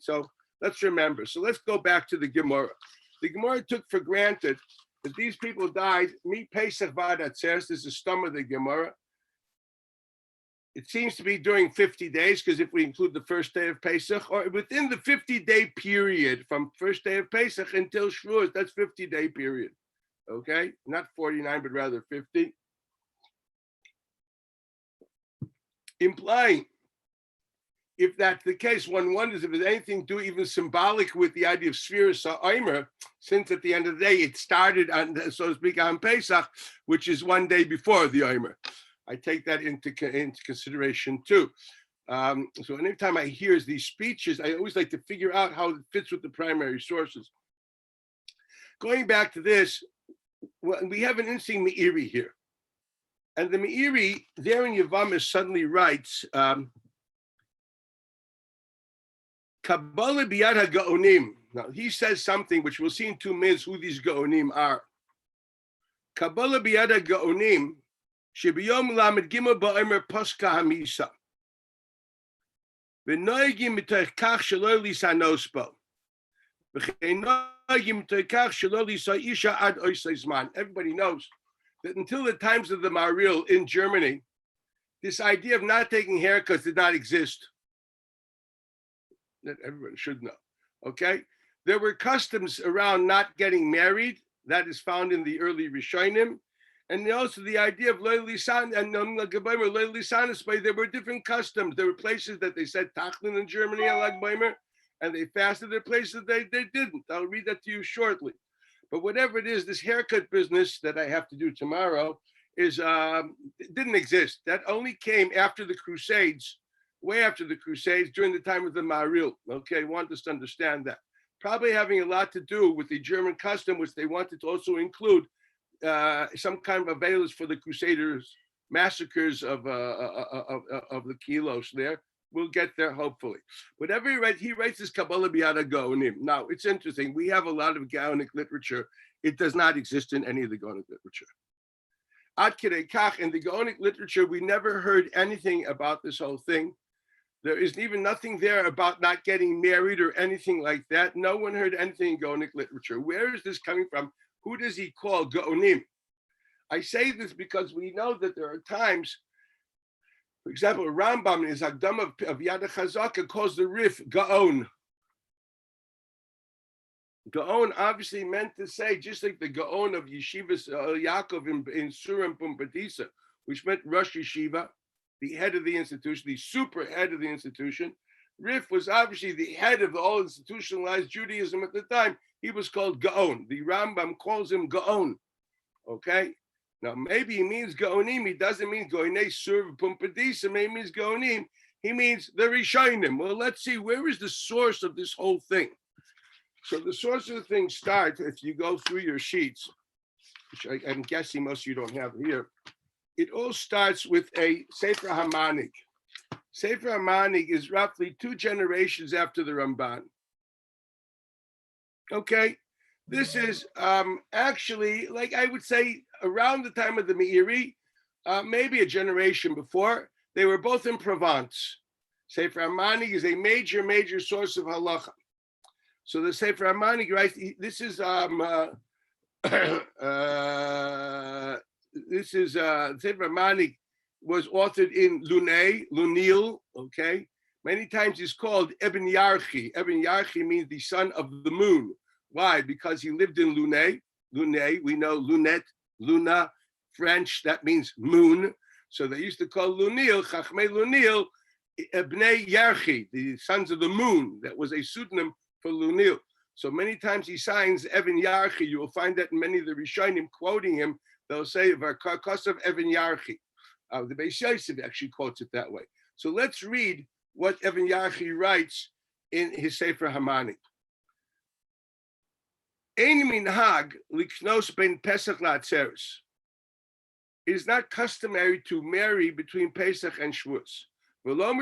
Speaker 1: So let's remember. So let's go back to the Gemara. The Gemara took for granted that these people died, mi Pesach Vad Atzeres, this is the stomach of the Gemara. It seems to be during 50 days, because if we include the first day of Pesach, or within the 50-day period from first day of Pesach until Shavuos, that's 50-day period. Okay? Not 49, but rather 50. Implying, if that's the case, one wonders if there's anything to do even symbolic with the idea of Sfiras HaOmer, since at the end of the day, it started on, so to speak, on Pesach, which is one day before the Omer. I take that into consideration too. So anytime I hear these speeches, I always like to figure out how it fits with the primary sources. Going back to this, we have an interesting Meiri here. And the Meiri there in Yevamos suddenly writes, Kabbalah biyad ha-gaonim. Now he says something which we'll see in 2 minutes who these gaonim are. Kabbalah biyad ha-gaonim Shebiyom lamed gimel ba'omer poska hamisa. V'noigim mitoich kach shelo lisanos bo. V'chein noigim mitoich kach shelo lisa isha ad oisei zman. Everybody knows that until the times of the Maril in Germany, this idea of not taking haircuts did not exist. That everyone should know. Okay? There were customs around not getting married. That is found in the early Rishonim. And also the idea of Loy Lisan and Loy Lisanis, there were different customs. There were places that they said Tachlin in Germany, and they fasted. There were places they didn't. I'll read that to you shortly. But whatever it is, this haircut business that I have to do tomorrow is didn't exist. That only came after the Crusades, way after the Crusades, during the time of the Maril. Okay, I want us to understand that. Probably having a lot to do with the German custom, which they wanted to also include some kind of availers for the Crusaders massacres of the kilos there. We'll get there hopefully. Whatever he writes this Kabbalah biyad ha-gaonim. Now it's interesting. We have a lot of Gaonic literature. It does not exist in any of the Gaonic literature. Ad kidei kach, in the Gaonic literature, we never heard anything about this whole thing. There is even nothing there about not getting married or anything like that. No one heard anything in Gaonic literature. Where is this coming from? Who does he call Gaonim? I say this because we know that there are times, for example, Rambam in his Akdam of Yad HaChazaka calls the Rif Gaon. Gaon obviously meant to say, just like the Gaon of Yeshivas Yaakov in Surim Pumbedisa, which meant Rosh Yeshiva, the head of the institution, the super head of the institution. Rif was obviously the head of the all institutionalized Judaism at the time. He was called Gaon. The Rambam calls him Gaon. Okay? Now, maybe he means Gaonim. He doesn't mean Goinei Sur Pumbedisa. Maybe he means Gaonim. He means the Rishonim. Well, let's see. Where is the source of this whole thing? So the source of the thing starts, if you go through your sheets, which I'm guessing most of you don't have here, it all starts with a Sefer HaManig. Sefer HaManig is roughly 2 generations after the Ramban. Okay, this is actually, like I would say, around the time of the Meiri, maybe a generation before. They were both in Provence. Sefer HaManig is a major source of halacha. So the Sefer HaManig, right? This is Sefer HaManig was authored in Lunil. Okay, many times he's called Eben Yarchi. Eben Yarchi means the son of the moon. Why? Because he lived in Lunay. Lunay, we know Lunette, Luna, French. That means moon. So they used to call Lunil, Chachmei Lunil, Bnei Yarchi, the sons of the moon, that was a pseudonym for Lunil. So many times he signs Evan Yarchi. You will find that in many of the Rishonim quoting him, they'll say Varkosov Evan Yarchi. The Beis Yosef actually quotes it that way. So let's read what Evan Yarchi writes in his Sefer Hamani. Ein minhag liknos ben Pesach la'atzeres. It is not customary to marry between Pesach and Shavuos. Not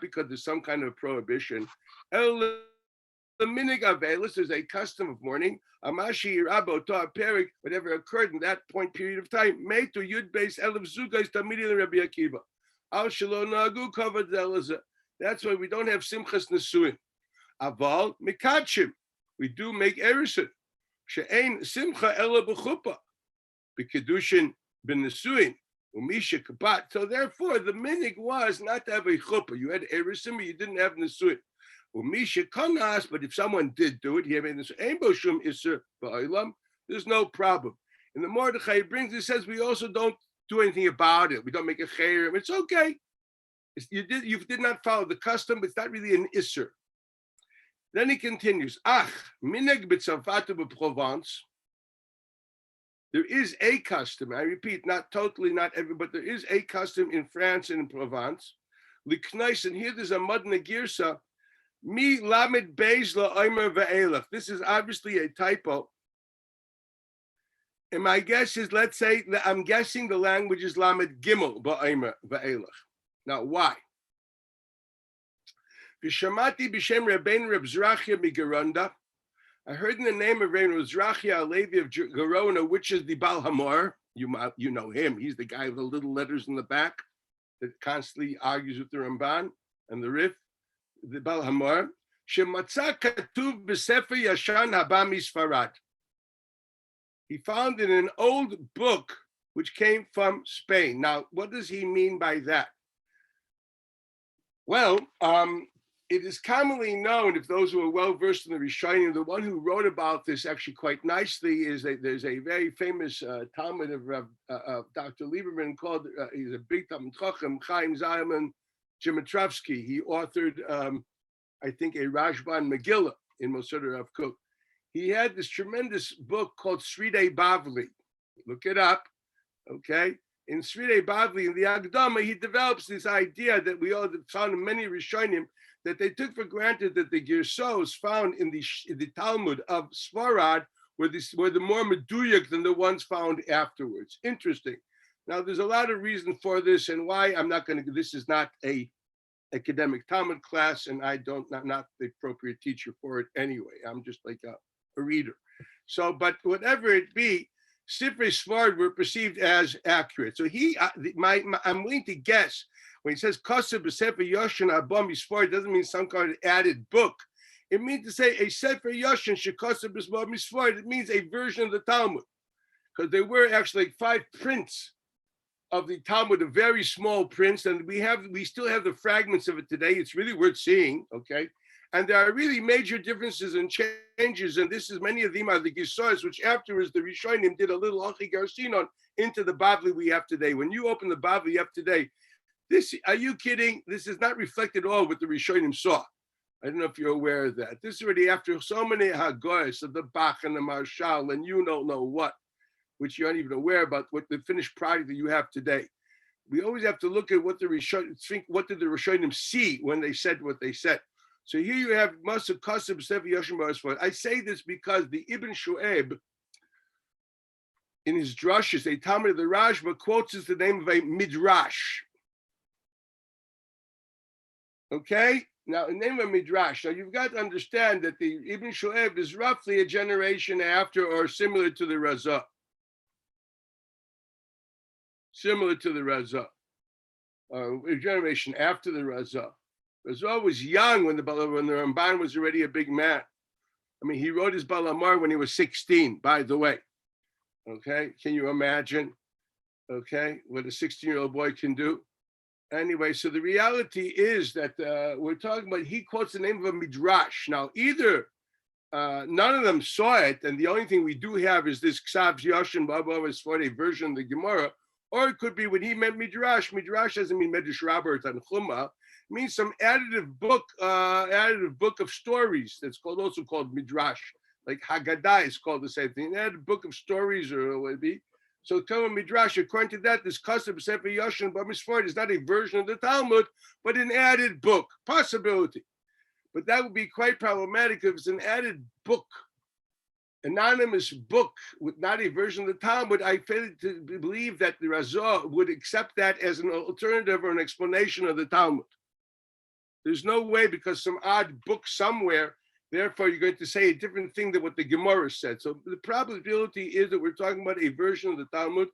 Speaker 1: because there's some kind of prohibition. The minig avelis is a custom of mourning. Amashi Rabo Toa Perik, whatever occurred in that period of time. Meitu Yud Beis Elef Zugais Tamidi Rabbi Akiva. Al Shalom Nagu Kavod Zelazah. That's why we don't have Simchas Nesuin. Aval Mikachim. We do make erison. She'ein Simcha Ela B'chuppah. B'kedushin B'nesuin. Umisha Kapat. So therefore, the minig was not to have a chuppah. You had erison, but you didn't have nesuin. Umisha Kanas. But if someone did do it, he had nesuin. Ein bo shum iser ba'olam. There's no problem. And the Mordechai brings, he says, we also don't do anything about it. We don't make a chayrim. It's okay. You did not follow the custom, but it's not really an iser. Then he continues, Ach, minig b'tzavatu b'Provence. There is a custom, I repeat, not totally, not every, but there is a custom in France and in Provence. Liknais, and here there's a Madna Girsa, Mi Lamed Beis La'omer Ve'elach. This is obviously a typo. And my guess is, let's say, I'm guessing the language is Lamed Gimel Ba'omer Ve'elach. Now, why? Vishamati B'Shem Rabbein Reb Zrachia Migeronda. I heard in the name of Rabbeinu Zrachia Alevi of Gerona, which is the Bal Hamor. You know him. He's the guy with the little letters in the back that constantly argues with the Ramban and the Rif. The Bal Hamor. Shematza katuv b'sefer yashan haba misfarad. He found in an old book which came from Spain. Now, what does he mean by that? Well, it is commonly known, if those who are well versed in the Rishonim, the one who wrote about this actually quite nicely is there's a very famous Talmud of Dr. Lieberman called, he's a big Talmud Chacham, Chaim Zalman Jimitrovsky. He authored, I think, a Rashban Megillah in Moser Rav Kook. He had this tremendous book called Sridei Bavli. Look it up, okay? In Sridei Bavli, in the Agdama, he develops this idea that we all found in many Rishonim, that they took for granted that the Girsos found in the Talmud of Sfarad were the more meduyak than the ones found afterwards. Interesting. Now, there's a lot of reason for this and why. I'm not going to, this is not a academic Talmud class, and not the appropriate teacher for it anyway. I'm just like a reader. So, but whatever it be, Sifrei Sfarad were perceived as accurate. So I'm willing to guess, when he says Kosev b'Sefer Yoshin Abam Yisfor, it doesn't mean some kind of added book. It means to say a Sefer Yoshin Shekosev b'Sbar Yisfor. It means a version of the Talmud, because there were actually like 5 prints of the Talmud, a very small prints, and we still have the fragments of it today. It's really worth seeing, okay? And there are really major differences and changes, and this is many of them are the Gisos, which afterwards the Rishonim did a little Achi Garcinon into the Bavli we have today. When you open the Bavli you have today, are you kidding? This is not reflected at all what the Rishonim saw. I don't know if you're aware of that. This is already after so many Hagoyas of the Bach and the Marshal, and you don't know what, which you aren't even aware about, what the finished product that you have today. We always have to look at what the Rishonim think, what did the Rishonim see when they said what they said. So here you have Masa Kasib Sefer Yoshim Barasford. I say this because the Ibn Shu'eb, in his drushes, a Talmud of the Rashba, quotes as the name of a Midrash. Okay? Now, the name of Midrash. Now, you've got to understand that the Ibn Shu'eb is roughly a generation after or similar to the Razah. Similar to the Razah. A generation after the Razah. Razah was young when the Ramban was already a big man. I mean, he wrote his Balamar when he was 16, by the way. Okay? Can you imagine? Okay? What a 16-year-old boy can do? Anyway, so the reality is that we're talking about, he quotes the name of a Midrash. Now, either none of them saw it, and the only thing we do have is this Ksav Yoshin Baba for a version of the Gemara, Or it could be when he meant midrash. Midrash doesn't mean medrash rabba or tanchuma. It means some additive book of stories that's also called midrash. Like Haggadah is called the same thing. An added book of stories, or what it be. So Talmud Midrash, according to that, this custom Sefer Yoshin B'Misford is not a version of the Talmud, but an added book. Possibility. But that would be quite problematic if it's an added book, anonymous book with not a version of the Talmud. I fail to believe that the Razah would accept that as an alternative or an explanation of the Talmud. There's no way, because some odd book somewhere, therefore you're going to say a different thing than what the Gemara said. So the probability is that we're talking about a version of the Talmud,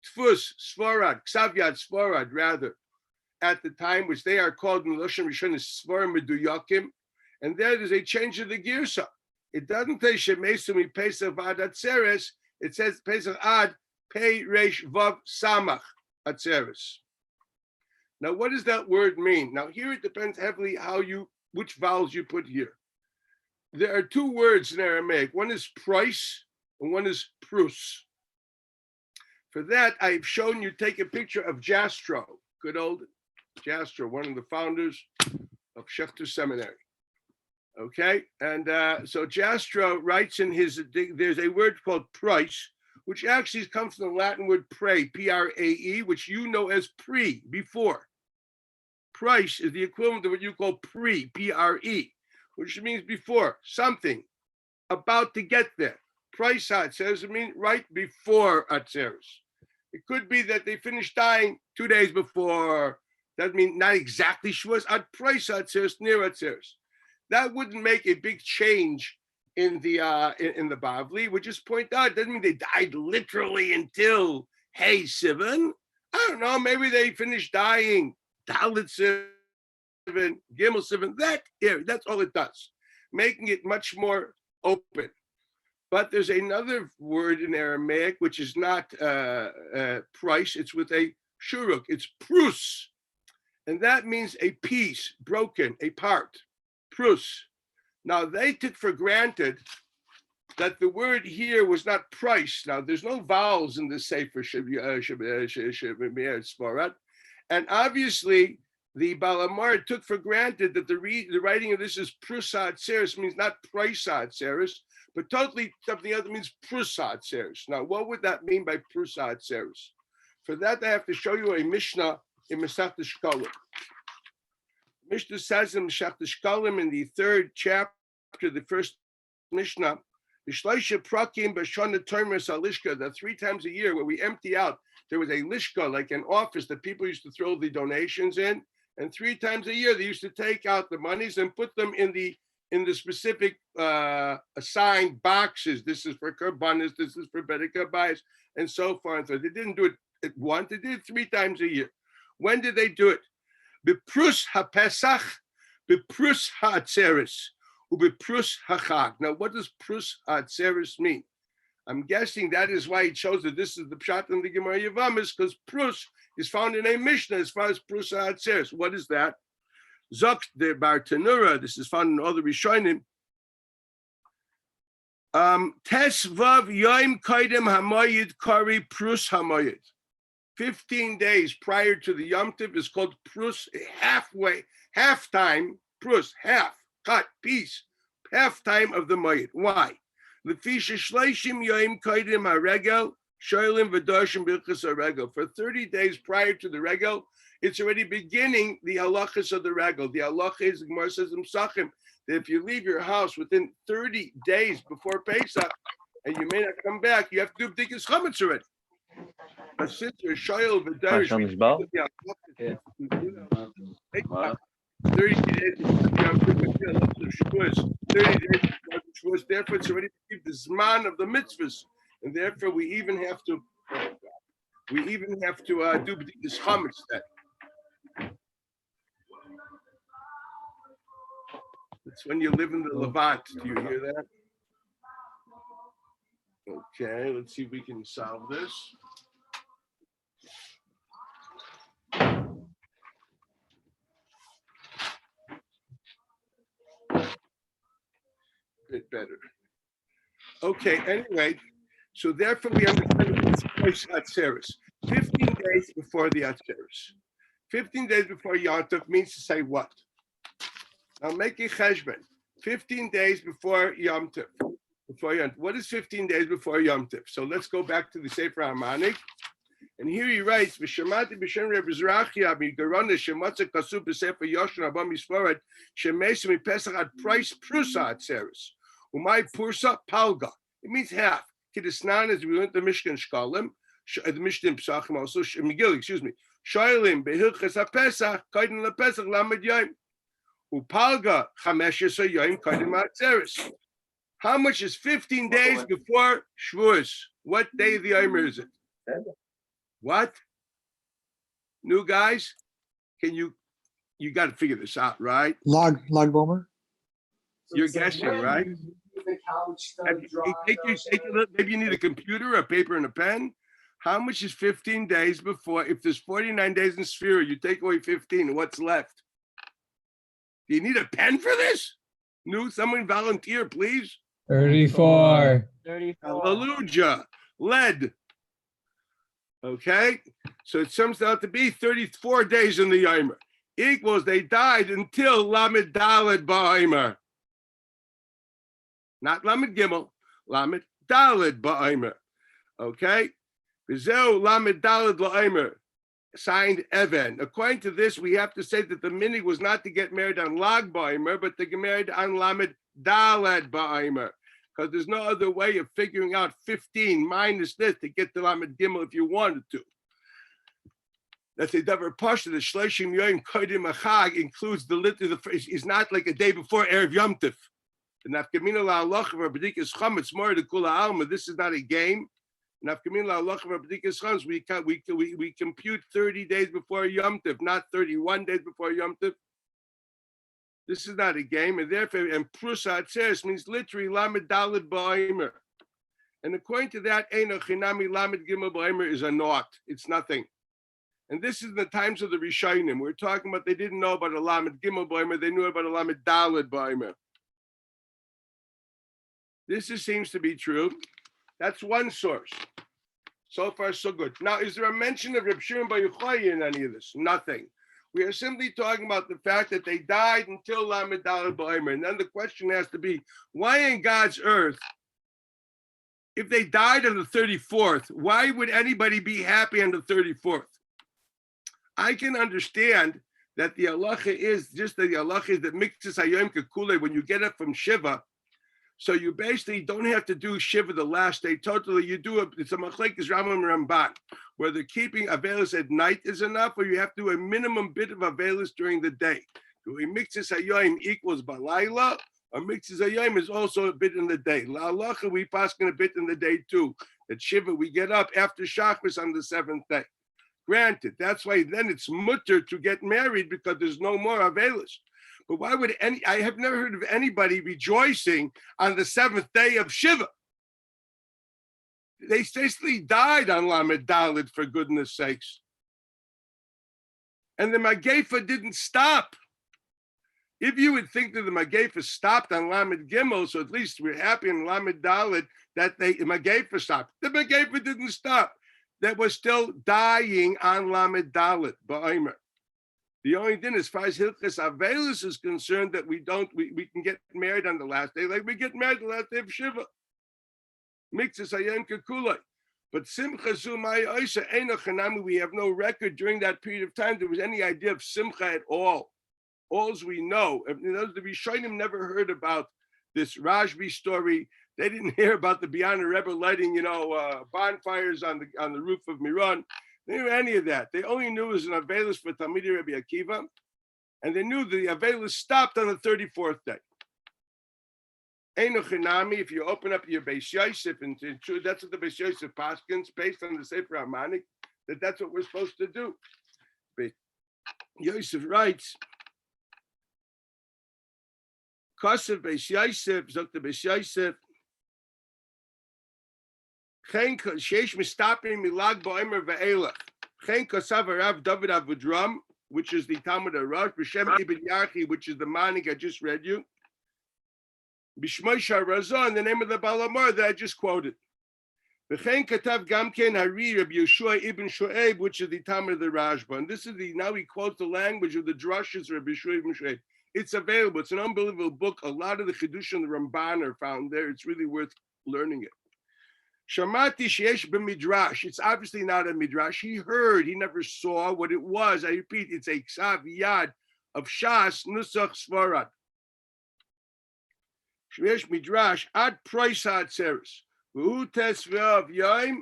Speaker 1: Tfus, Svarad, Ksavyad, Svarad, rather, at the time, which they are called in Lashon Rishon Svar Meduyakim, and there's a change of the Girsa. It doesn't say Shemesumi Pesach Vad Atzeres. It says Pesach Ad Pei Reish Vav Samach Atzeres. Now, what does that word mean? Now, here it depends heavily which vowels you put here. There are two words in Aramaic. One is price and one is prus. For that, I've shown you, take a picture of Jastrow, good old Jastrow, one of the founders of Schechter Seminary. Okay, and so Jastrow writes in there's a word called price, which actually comes from the Latin word prae, P-R-A-E, which you know as pre, before. Price is the equivalent of what you call pre, P-R-E, which means before, something, about to get there. Price Atzeres, it means right before Atzeres. It could be that they finished dying 2 days before. That means not exactly Shavuos, at Price Atzeres, near Atzeres. That wouldn't make a big change in the Bavli. We just point out, it doesn't mean they died literally until Hey Sivan. I don't know, maybe they finished dying Dalit Sivan, Gimel Sivan. That's all it does, making it much more open. But there's another word in Aramaic which is not price. It's with a shuruk. It's prus, and that means a piece, broken, a part. Prus. Now they took for granted that the word here was not price. Now there's no vowels in the Sefer Svarat, and obviously the Balamar took for granted that the writing of this is Prusat Seres, means not Praisat Seres, but totally something else, means Prusat Seres. Now what would that mean by Prusat Seres? For that I have to show you a Mishnah in Masechta Shkolim. Mishnah says in Masechta Shkolim in the third chapter, the first Mishnah, the 3 times a year where we empty out, there was a lishka, like an office that people used to throw the donations in, and 3 times a year they used to take out the monies and put them in the specific assigned boxes. This is for karbanis, this is for bedek bias, and so far and so. They didn't do it at once; they did it 3 times a year. When did they do it? Beprus haPesach, beprus haAtzeres, ubeprus haChag. Now, what does prus haAtzeres mean? I'm guessing that is why he chose that this is the pshat in the Gemara Yavamis, because prus is found in a Mishnah as far as prus haAtzeres. What is that? Zok de Bar Tanura. This is found in all the Rishonim. Tes vav yoim kaidem hamayid kari prus hamayid. 15 days prior to the Yom Tov is called prus, halftime, prus, half, cut, piece, halftime of the mayid. Why? Lefisha shleishim yoim kaidim haregel, shoylim v'doshim bilchus haregel. For 30 days prior to the regel, it's already beginning the halachas of the regel. The halachas, the Gemara says in Psachim, that if you leave your house within 30 days before Pesach, and you may not come back, you have to do b'dikas chametz already. A sister, Shoyl V'darish, 30 days therefore it's already keep the zman of the mitzvahs, and therefore we even have to do b'dikas chametz then. It's when you live in the Levant. Do you hear that? Okay, let's see if we can solve this. Bit better. Okay, anyway, so therefore we understand it's Atzeres. 15 days before the Atzeres. 15 days before Yom Tov means to say what? Now make a cheshbon. 15 days before Yom Tov. What is 15 days before Yom Tov? So let's go back to the Sefer HaManik. And here he writes, "V'shemati b'shem Reb Zrachia b'garona shematza kasub b'sefer Yoshon Abba Misforet shemesim mipesach ad price prusa atzeres umay pursa palga." It means half. Kidisnan, as we learned the Mishnah Shkalim, the Mishnah Pesachim also Megillah. Excuse me. Shoylim behilchas haPesach kaidin lePesach lamed yom upalga chameshes yom kaidin atzeres. How much is 15 days before Shavuos? What day of the Omer is it? What? New guys? Can you got to figure this out, right?
Speaker 2: Log Bomer?
Speaker 1: You're guessing, right? Maybe you need a computer, a paper, and a pen. How much is 15 days before? If there's 49 days in Sphira, you take away 15, what's left? Do you need a pen for this? New, someone volunteer, please.
Speaker 3: 34.
Speaker 1: Hallelujah. Lead. Okay, so it comes out to be 34 days in the Yomer. Equals they died until Lamed Daled Ba'omer. Not Lamed Gimel, Lamed Daled Ba'omer. Okay, V'zeu Lamed Daled Ba'omer. Signed Evan. According to this, we have to say that the minig was not to get married on Lag Ba'omer, but to get married on Lamed Daled Ba'omer. Because there's no other way of figuring out 15 minus this to get to Lamed Gimel if you wanted to. That's a davar pasha. The Shloshim Yom Kodim Achag includes the phrase is not like a day before Erev Yom Tov. The nafkamina la'alach of B'dikas Chum, it's more the Kula Alma. This is not a game. Nafkamina la'alach of B'dikas Chum, we compute 30 days before Yom Tov, not 31 days before Yom Tov. This is not a game, and therefore, and Prusa Atzeres means literally Lamed Daled Ba'omer. And according to that, Eino Chinami Lamed Gimel Ba'omer is a naught. It's nothing. And this is the times of the Rishonim. We're talking about they didn't know about a Lamed Gimel Ba'omer, they knew about a Lamed Daled Ba'omer. This seems to be true. That's one source. So far, so good. Now, is there a mention of Reb Shimon Bar Yochai in any of this? Nothing. We are simply talking about the fact that they died until Lamed Daled Ba'omer. And then the question has to be, why in God's earth, if they died on the 34th, why would anybody be happy on the 34th? I can understand that the halacha is just that the halacha is that miktzas hayom kekule, when you get up from Shiva, so you basically don't have to do Shiva the last day totally. You do it's a machlekes Rambam Ramban, whether keeping Avelis at night is enough, or you have to do a minimum bit of Avelis during the day. Doing miktzas hayom equals balayla, or miktzas hayom is also a bit in the day. La halacha we paskin a bit in the day too. At Shiva we get up after Shacharis on the 7th day. Granted, that's why then it's mutter to get married because there's no more Avelis. But why would I have never heard of anybody rejoicing on the 7th day of Shiva. They basically died on Lamed Daled, for goodness sakes. And the Magefa didn't stop. If you would think that the Magefa stopped on Lamed Gimel, so at least we're happy in Lamed Daled that the Magefa stopped. The Magefa didn't stop. That was still dying on Lamed Daled, Ba'omer. The only thing, as far as Hilchas Avelis is concerned, that we can get married on the last day, like we get married the last day of Shiva. Miktzas hayom kekulei. But Simcha Zumai Oisa Eino Chanami, we have no record during that period of time there was any idea of Simcha at all. All we know, the Rishonim never heard about this Rashbi story. They didn't hear about the Biana Rebbe lighting, bonfires on the roof of Miron. They didn't know any of that. They only knew it was an Avelis for Talmidei Rabbi Akiva, and they knew the Avelis stopped on the 34th day. Eino Chinami, if you open up your Beis Yosef, and that's what the Beis Yosef paskins, based on the Sefer HaManik, that's what we're supposed to do. But Yosef writes, Kosev Beis Yosef, Dr. Beis Yosef, Chen Sheish Mistapim Milag Ba'omer Ve'elach. Chen Kosav Rav David Avodram, which is the Talmud Arash, B'Shem Ibn Yachi, which is the Manik I just read you. B'Shmoi Sharazah, in the name of the Balamar that I just quoted. V'chein katav gamken hari Rabbi Yeshua ibn Shoaib, which is the Talmud of the Rashba. And this is now he quotes the language of the drushes of Rabbi Yeshua ibn Shoaib. It's available. It's an unbelievable book. A lot of the Chidush and the Ramban are found there. It's really worth learning it. Shamati sheyesh b'midrash. It's obviously not a midrash. He heard. He never saw what it was. I repeat, it's a ksav yad of Shas Nusach Svarad. Sheyesh midrash ad praisa atzeres. V'hu tesvav yaim.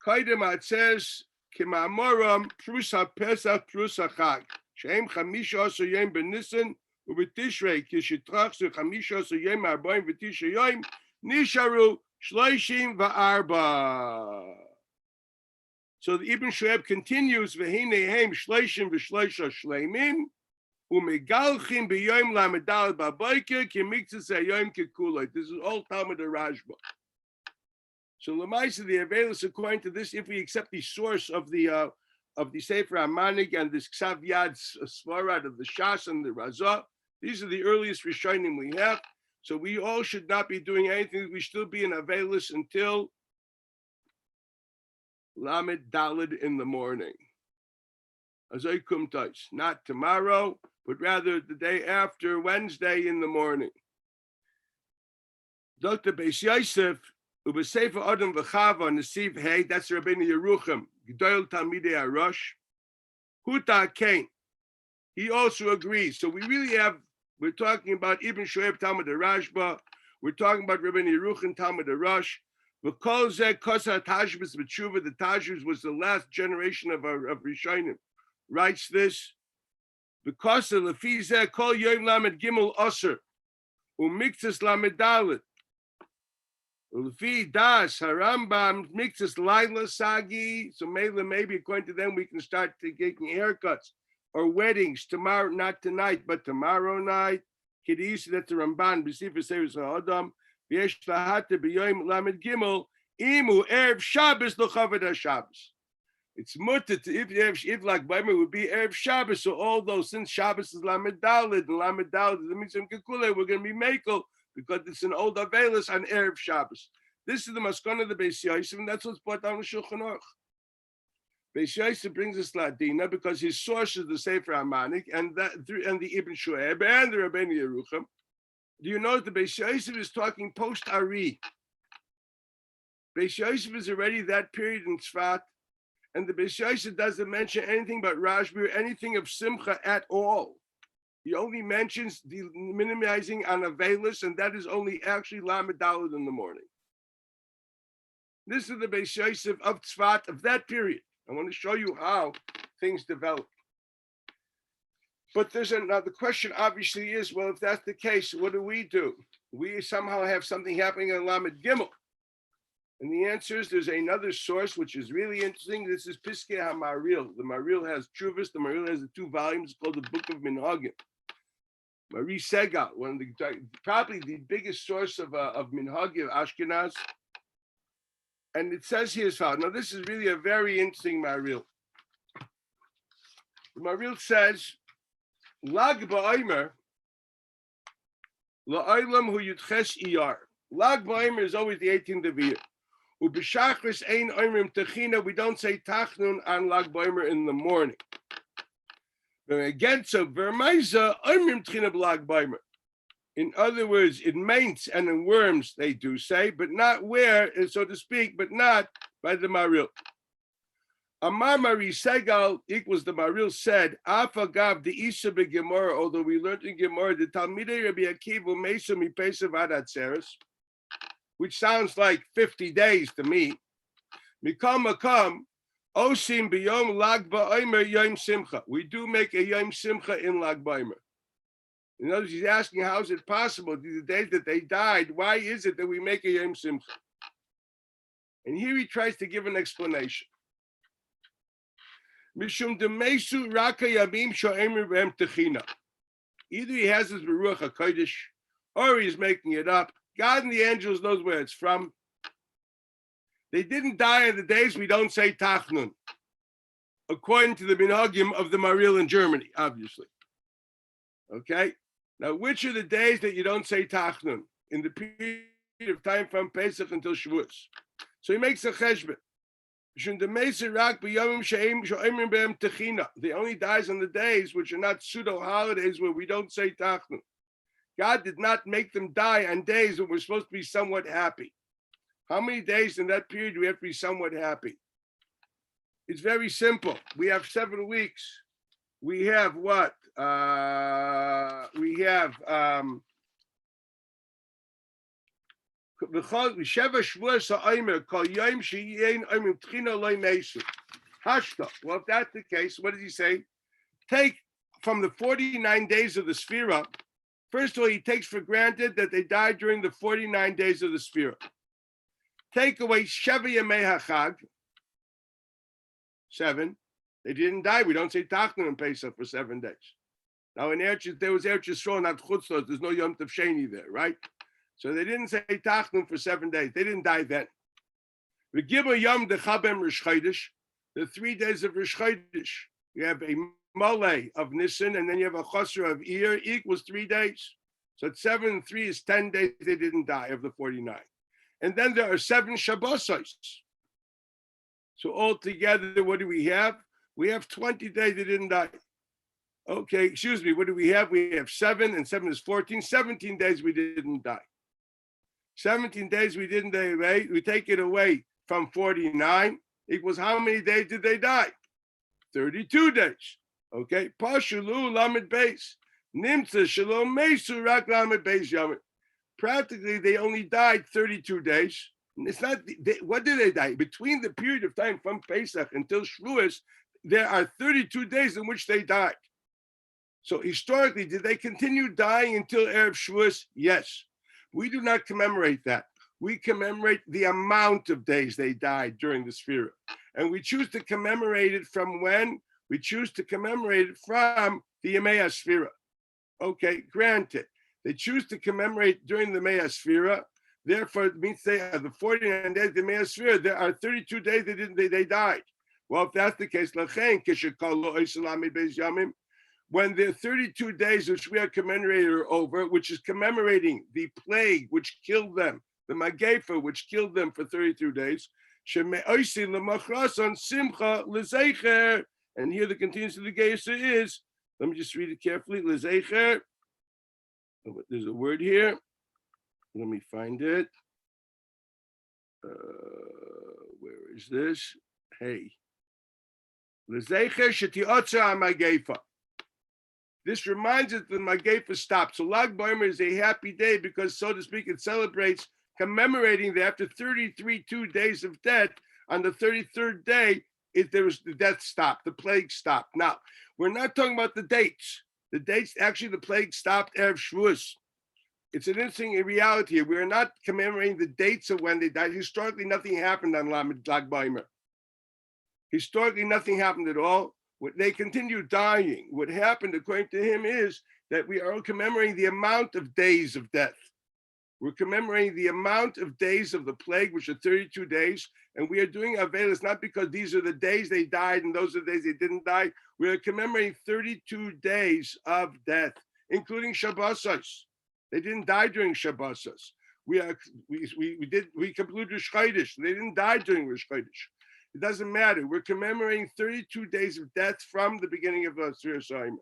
Speaker 1: Kaidem atzeres k'ma'amoram prusa pesach prusa chag. Shehem chamisha oso yom b'nissen u'b'tishrei kishitrachsu chamisha oso yom arbaim v'tishrei yom nisharu shloishim v'arba. So the Ibn Shoaib continues v'hinehem shloishim v'shloisha shleimim u'megalchim b'yom lamedal b'aboyker k'miktzas hayom k'kulot. This is all Talmud of Rashba. So Lamaisa, the Avelis, according to this, if we accept the source of the Sefer HaManik and this Ksav Yad Svarad of the Shas and the Razah, these are the earliest Rishonim we have. So we all should not be doing anything. We still be in Avelis until Lamed Daled in the morning. Azay Kum Tais. Not tomorrow, but rather the day after, Wednesday in the morning. Dr. Beis Yosef, Ubesefer Adam V'chava Nesiv Hey, that's Rabbeinu Yerucham, G'dol Talmidei Arosh, Huta Kain. He also agrees. So we really have, we're talking about Ibn Shoaib Talmud Rashba, we're talking about Rabbeinu Yerucham Talmud Arosh. V'kol Zeh Kosa Tashbis B'tshuva, the Tashbis was the last generation of Rishonim, writes this, because of Lefi Zeh Kol Yom Lamed Gimel Osir, Umiktzas Lamed Dalet, Lefi Das Harambam Miktzas Laila Sagi. So maybe according to them we can start taking haircuts or weddings tomorrow, not tonight, but tomorrow night. Kidisi, that's the Ramban. B'Sifra Sevis HaAdam. V'yesh lahate b'yoyim lamed gimel imu erev Shabbos l'chaved HaShabbos. It's mutter if like Baimer would be erev Shabbos. So although since Shabbos is lamed daled and lamed daled is the mitzvah kekule, we're going to be mekel because it's an old Avelis on erev Shabbos. This is the maskana of the Beis Yosef, and that's what's brought down the Shulchan Aruch. Beis Yosef brings us Ladina because his source is the Sefer HaManik and the Ibn Shoaib and the Rabbeinu Yerucham. Do you know that the Beis Yosef is talking post Ari? Beis Yosef is already that period in Tzfat, and the Beis Yosef doesn't mention anything about Rashbi or anything of Simcha at all. He only mentions the minimizing on Avelis, and that is only actually Lamed Daled in the morning. This is the Beis Yosef of Tzfat of that period. I want to show you how things develop. But now the question obviously is, well, if that's the case, what do? We somehow have something happening in Lamed Gimel. And the answer is there's another source, which is really interesting. This is Piskei HaMaril. The Maril has Chuvas. The Maril has the 2 volumes called the Book of Minhagim. Marie Segal, one of probably the biggest source of Minhagi of Ashkenaz. And it says here as follows. Now, this is really a very interesting Maril. The Maril says, Lag Ba'omer, La'olam hu yudches iyar. Lag Ba'omer is always the 18th of the year. Ubishachris ein oimrim techina. We don't say tachnun on Lag Ba'omer in the morning. Again, so Vermeiza oimrim techina b'Lag Ba'omer. In other words, in Mainz and in Worms, they do say, but not where, so to speak, but not by the Maril. Amar Mari Segal equals the Maril said, Afagav the Isa be Gemara, although we learned in Gemara, the Talmidei Rabbi Akiva Mesa mi Pesav Adat Seres, which sounds like 50 days to me. Mikam Makam, Osim b'Yom Lag Ba'omer Yom Simcha. We do make a Yom Simcha in Lag Ba'omer. In other words, he's asking, how is it possible, the days that they died, why is it that we make a Yom Simcha? And here he tries to give an explanation. Mishum demesu raka yabim sho'emir v'hem techina. Either he has his Baruch HaKodesh, or he's making it up. God and the angels knows where it's from. They didn't die in the days we don't say Tachnun, according to the Minhagim of the Maril in Germany, obviously. Okay? Now, which are the days that you don't say Tachnun? In the period of time from Pesach until Shavuos. So he makes a cheshbon. They only dies on the days which are not pseudo holidays where we don't say tachnu. God did not make them die on days when we're supposed to be somewhat happy. How many days in that period do we have to be somewhat happy? It's very simple. We have 7 weeks. We have what? We have Hashta. Well, if that's the case, what does he say? Take from the 49 days of the Sphira. First of all, he takes for granted that they died during the 49 days of the Sphira. Take away Sheva Yemei HaChag, 7. They didn't die. We don't say Tachnun and Pesach for 7 days. Now, in Eretz, there was Eretz Yisrael, not Chutzlos. There's no Yom Tov Sheni there, right? So they didn't say Tachnun for 7 days. They didn't die then. We give a Yom Dechabem Rosh Chodesh, the 3 days of Rosh Chodesh. You have a Mole of Nisan, and then you have a Chosra of Iyar, equals 3 days. So it's 7 and 3 is 10 days they didn't die of the 49. And then there are 7 Shabbosos. So altogether, what do we have? We have 20 days they didn't die. Okay, excuse me, what do we have? We have 7, and 7 is 14. 17 days we didn't die. 17 days we didn't die, right? We take it away from 49, equals how many days did they die? 32 days. Okay, Pashulu Lamed Beis. Nimtza Shalom Mesu Rak Lamed Beis Yamit. Practically, they only died 32 days. It's not, what did they die? Between the period of time from Pesach until Shavuos, there are 32 days in which they died. So historically, did they continue dying until Erev Shavuos? Yes. We do not commemorate that. We commemorate the amount of days they died during the Sphira. And we choose to commemorate it from when? We choose to commemorate it from the Yemei Sphira. Okay, granted. They choose to commemorate during the Yemei Sphira. Therefore, it means they have the 49 days of the Yemei Sphira. There are 32 days they died. Well, if that's the case, when the 32 days which we are commemorating are over, which is commemorating the plague which killed them, the Magefa which killed them for 32 days, and here the continuance of the Geisa is, let me just read it carefully, there's a word here, let me find it. Where is this? Hey. This reminds us that the Magefa stopped. So Lag B'Omer is a happy day because, so to speak, it celebrates commemorating that after 2 days of death, on the 33rd day, there was the death stopped, the plague stopped. Now, we're not talking about the dates. The dates, actually, the plague stopped Erev Shavuos. It's an interesting reality here. We're not commemorating the dates of when they died. Historically, nothing happened on Lag B'Omer. Historically, nothing happened at all. They continued dying. What happened, according to him, is that we are commemorating the amount of days of death. We're commemorating the amount of days of the plague, which are 32 days. And we are doing Avelis not because these are the days they died and those are the days they didn't die. We are commemorating 32 days of death, including Shabbosos. They didn't die during Shabbosos. We completed Rosh Chodesh. They didn't die during Rosh Chodesh. It doesn't matter. We're commemorating 32 days of death from the beginning of the Sphira Shaimer.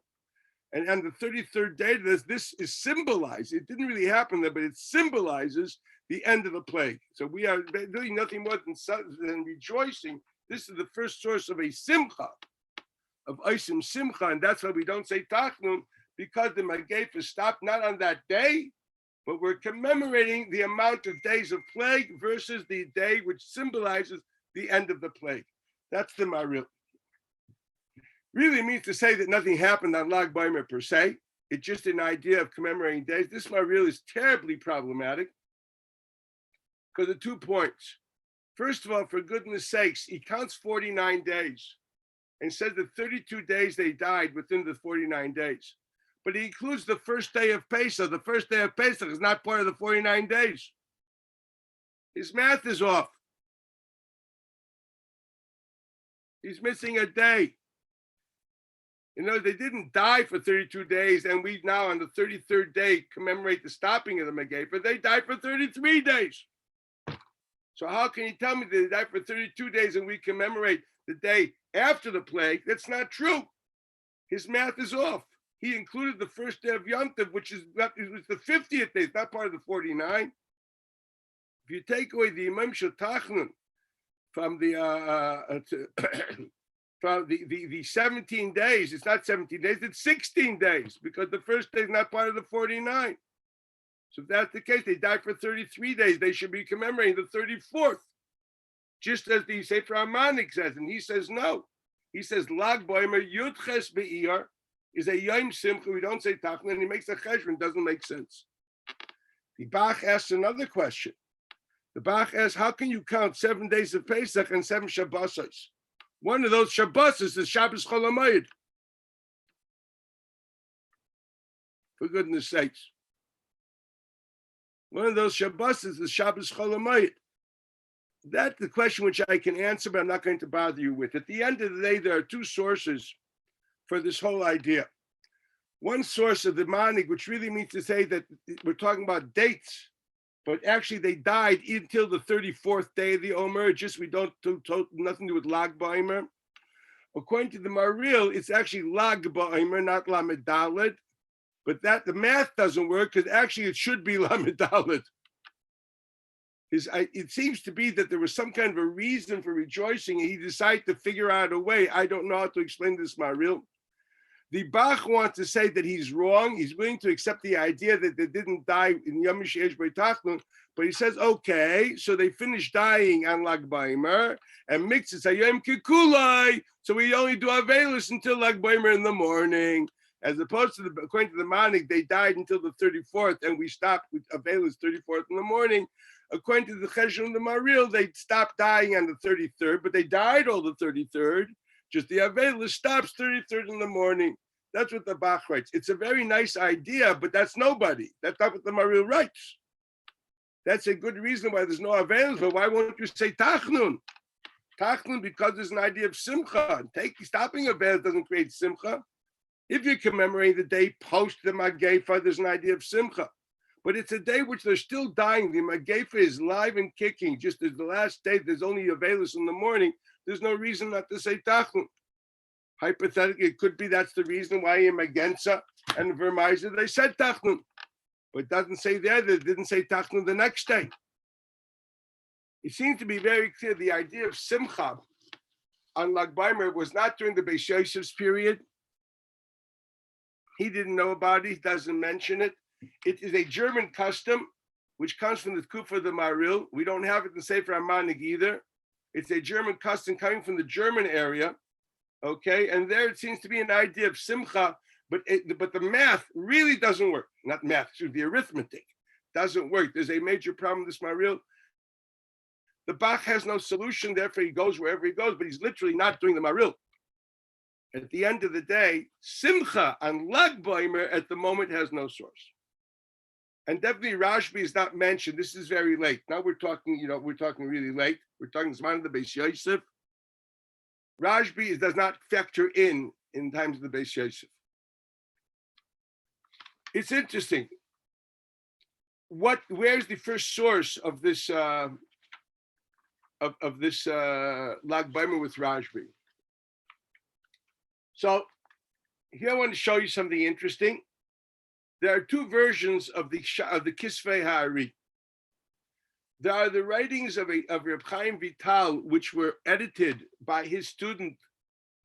Speaker 1: And on the 33rd day, this is symbolized. It didn't really happen there, but it symbolizes the end of the plague. So we are doing nothing more than rejoicing. This is the first source of a simcha, of Isim Simcha, and that's why we don't say Tachnun, because the Magefa stopped not on that day, but we're commemorating the amount of days of plague versus the day which symbolizes the end of the plague. That's the Maril. Really means to say that nothing happened on Lag B'Omer per se. It's just an idea of commemorating days. This Maril is terribly problematic because of 2 points. First of all, for goodness sakes, he counts 49 days and says that 32 days they died within the 49 days. But he includes the first day of Pesach. The first day of Pesach is not part of the 49 days. His math is off. He's missing a day. You know, they didn't die for 32 days, and we now on the 33rd day commemorate the stopping of the Megefa. They died for 33 days. So how can you tell me they died for 32 days and we commemorate the day after the plague? That's not true. His math is off. He included the first day of Yom Tov, which was the 50th day. It's not part of the 49. If you take away the Imam Shatachnun from from the 17 days, it's not 17 days, it's 16 days, because the first day is not part of the 49. So if that's the case, they died for 33 days. They should be commemorating the 34th, just as the Sefer HaManik says. And he says no. He says Lag Boimer Yudches Be'iyar is a Yom Simcha. We don't say Tachnun, and he makes a cheshbon. Doesn't make sense. The Bach asks another question. The Bach asks, how can you count 7 days of Pesach and 7 Shabbosos? One of those Shabbosos is Shabbos Chol HaMoed. For goodness sakes. One of those Shabbosos is Shabbos Chol HaMoed. That's the question which I can answer, but I'm not going to bother you with. At the end of the day, there are two sources for this whole idea. One source of the Manig, which really means to say that we're talking about dates, but actually they died until the 34th day of the Omer, just we don't do nothing to do with Lag BaOmer. According to the Maril, it's actually Lag BaOmer, not Lamed Dalet, but that the math doesn't work because actually it should be Lamed Dalet. It seems to be that there was some kind of a reason for rejoicing, and he decided to figure out a way. I don't know how to explain this, Maril. The Bach wants to say that he's wrong. He's willing to accept the idea that they didn't die in Yom Sheyesh B'Tachnun, but he says, okay, so they finished dying on Lag BaOmer, and Mixes Hayom Kikulai, so we only do Avelis until Lag BaOmer in the morning. As opposed to, according to the Manik, they died until the 34th, and we stopped with Avelis 34th in the morning. According to the Cheshbon of the Maril, they stopped dying on the 33rd, but they died all the 33rd. Just the Avelis stops 33rd in the morning. That's what the Bach writes. It's a very nice idea, but that's nobody. That's not what the Maril writes. That's a good reason why there's no Avelis, but why won't you say Tachnun? Tachnun, because there's an idea of Simcha. Stopping Avelis doesn't create Simcha. If you commemorate the day post the Magefa, there's an idea of Simcha. But it's a day which they're still dying. The Magefa is live and kicking. Just as the last day, there's only Avelis in the morning. There's no reason not to say Tachnun. Hypothetically, it could be that's the reason why in Magenza and Vermeiser they said Tachnun. But it doesn't say there, they didn't say Tachnun the next day. It seems to be very clear the idea of Simcha on Lag BaOmer was not during the Beis Yosef's period. He didn't know about it, he doesn't mention it. It is a German custom, which comes from the Kufa of the Maril. We don't have it in Sefer HaManig either. It's a German custom coming from the German area, okay? And there it seems to be an idea of Simcha, but the math really doesn't work. Not math, the arithmetic doesn't work. There's a major problem with this Maril. The Bach has no solution, therefore he goes wherever he goes, but he's literally not doing the Maril. At the end of the day, Simcha on Lag BaOmer at the moment has no source. And definitely Rashbi is not mentioned. This is very late. Now we're talking really late. We're talking Zman of the Beis Yosef. Rashbi does not factor in times of the Beis Yosef. It's interesting. Where's the first source of this Lag BaOmer with Rashbi? So here I want to show you something interesting. There are two versions of the Kisvei Ha'ari. There are the writings of Reb Chaim Vital, which were edited by his student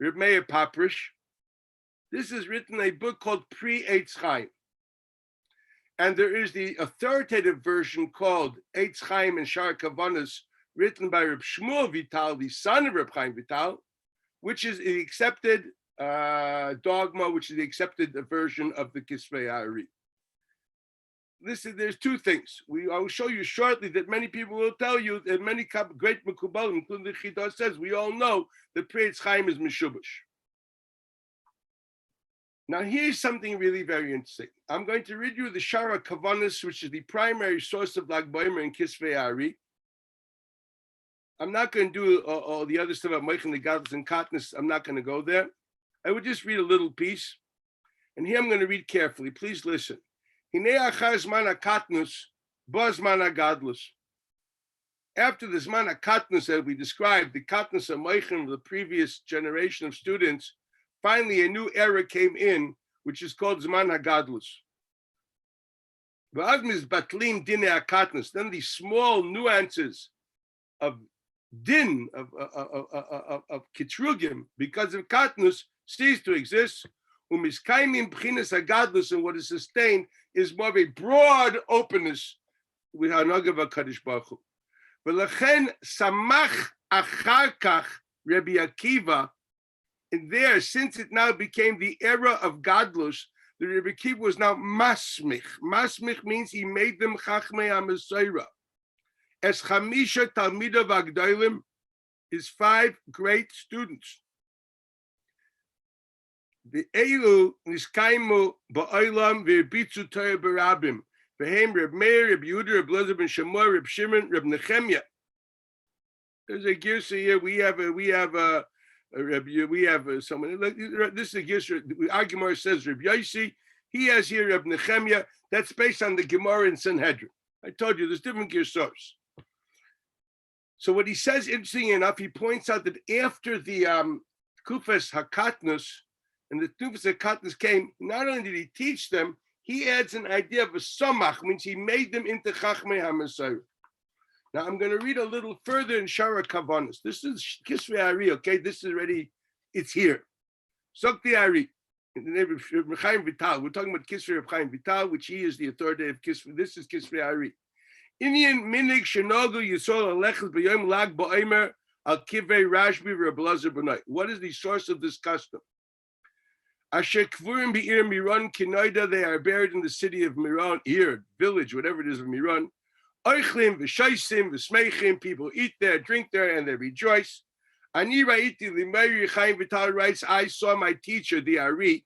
Speaker 1: Reb Meir Paprish. This is written in a book called Pri Eitz Chaim. And there is the authoritative version called Eitz Chaim and Shar Kavanas, written by Reb Shmuel Vital, the son of Reb Chaim Vital, which is the accepted dogma, which is the accepted version of the Kisvei Ha'ari. Listen, there's two things. I will show you shortly that many people will tell you that many great Mekubalim, including the Chida, says we all know that Pri Eitz Chaim is Mishubash. Now here's something really very interesting. I'm going to read you the Shara Kavanis, which is the primary source of Lag BaOmer and Kisvei Ha'ari. I'm not going to do all the other stuff about Meichen the Gadlus and Katniss. I'm not going to go there. I would just read a little piece. And here I'm going to read carefully. Please listen. After the Zman HaKatnus that we described, the Katnus HaMoichin of the previous generation of students, finally a new era came in, which is called Zman HaGadlus. Then these small nuances of din, of kitrugim, because of Katnus, cease to exist. And what is sustained is more of a broad openness with Hanaga v'Kadosh Baruch Hu. V'lechen samach achar kach Rabbi Akiva, and there, since it now became the era of Gadlus, the Rabbi Akiva was now masmich. Masmich means he made them chachmei ha-Mesorah. Es chamisha talmidav agdolim, his 5 great students. The Eilu niskaimu ba'olam v'erbitzu Torah barabim. V'hem Reb Meir, Reb Yehuda, Reb Elazar ben Shammai, Reb Shimon, Reb Nechemya. There's a girsa here. We have someone. This is a girsa. Our Gemara says Reb Yossi. He has here Reb Nechemya. That's based on the Gemara in Sanhedrin. I told you there's different girsas. So what he says, interesting enough, he points out that after the Kufas Hakatnus and the Kufas Hakatnus came, not only did he teach them, he adds an idea of a somach, means he made them into Chachmei HaMesorah. Now I'm going to read a little further in Shara Kavanos. This is Kisvei Ari, okay? This is already, it's here. Sokti Ari, in the name of Reb Chaim Vital. We're talking about Kisvei Reb Chaim Vital, which he is the authority of Kisvei. This is Kisvei Ari. Indian minig shenogu yisol alechas b'yom lag ba'omer al kivei Rashbi Reb Elazar b'nai. What is the source of this custom? Asher kvurim be'ir Miron kinoida, they are buried in the city of Miron, here, village, whatever it is of Miron. Oichlim v'shaisim v'smeichim, people eat there, drink there, and they rejoice. Ani ra'iti l'meiri Chaim Vital writes, I saw my teacher, the Ari.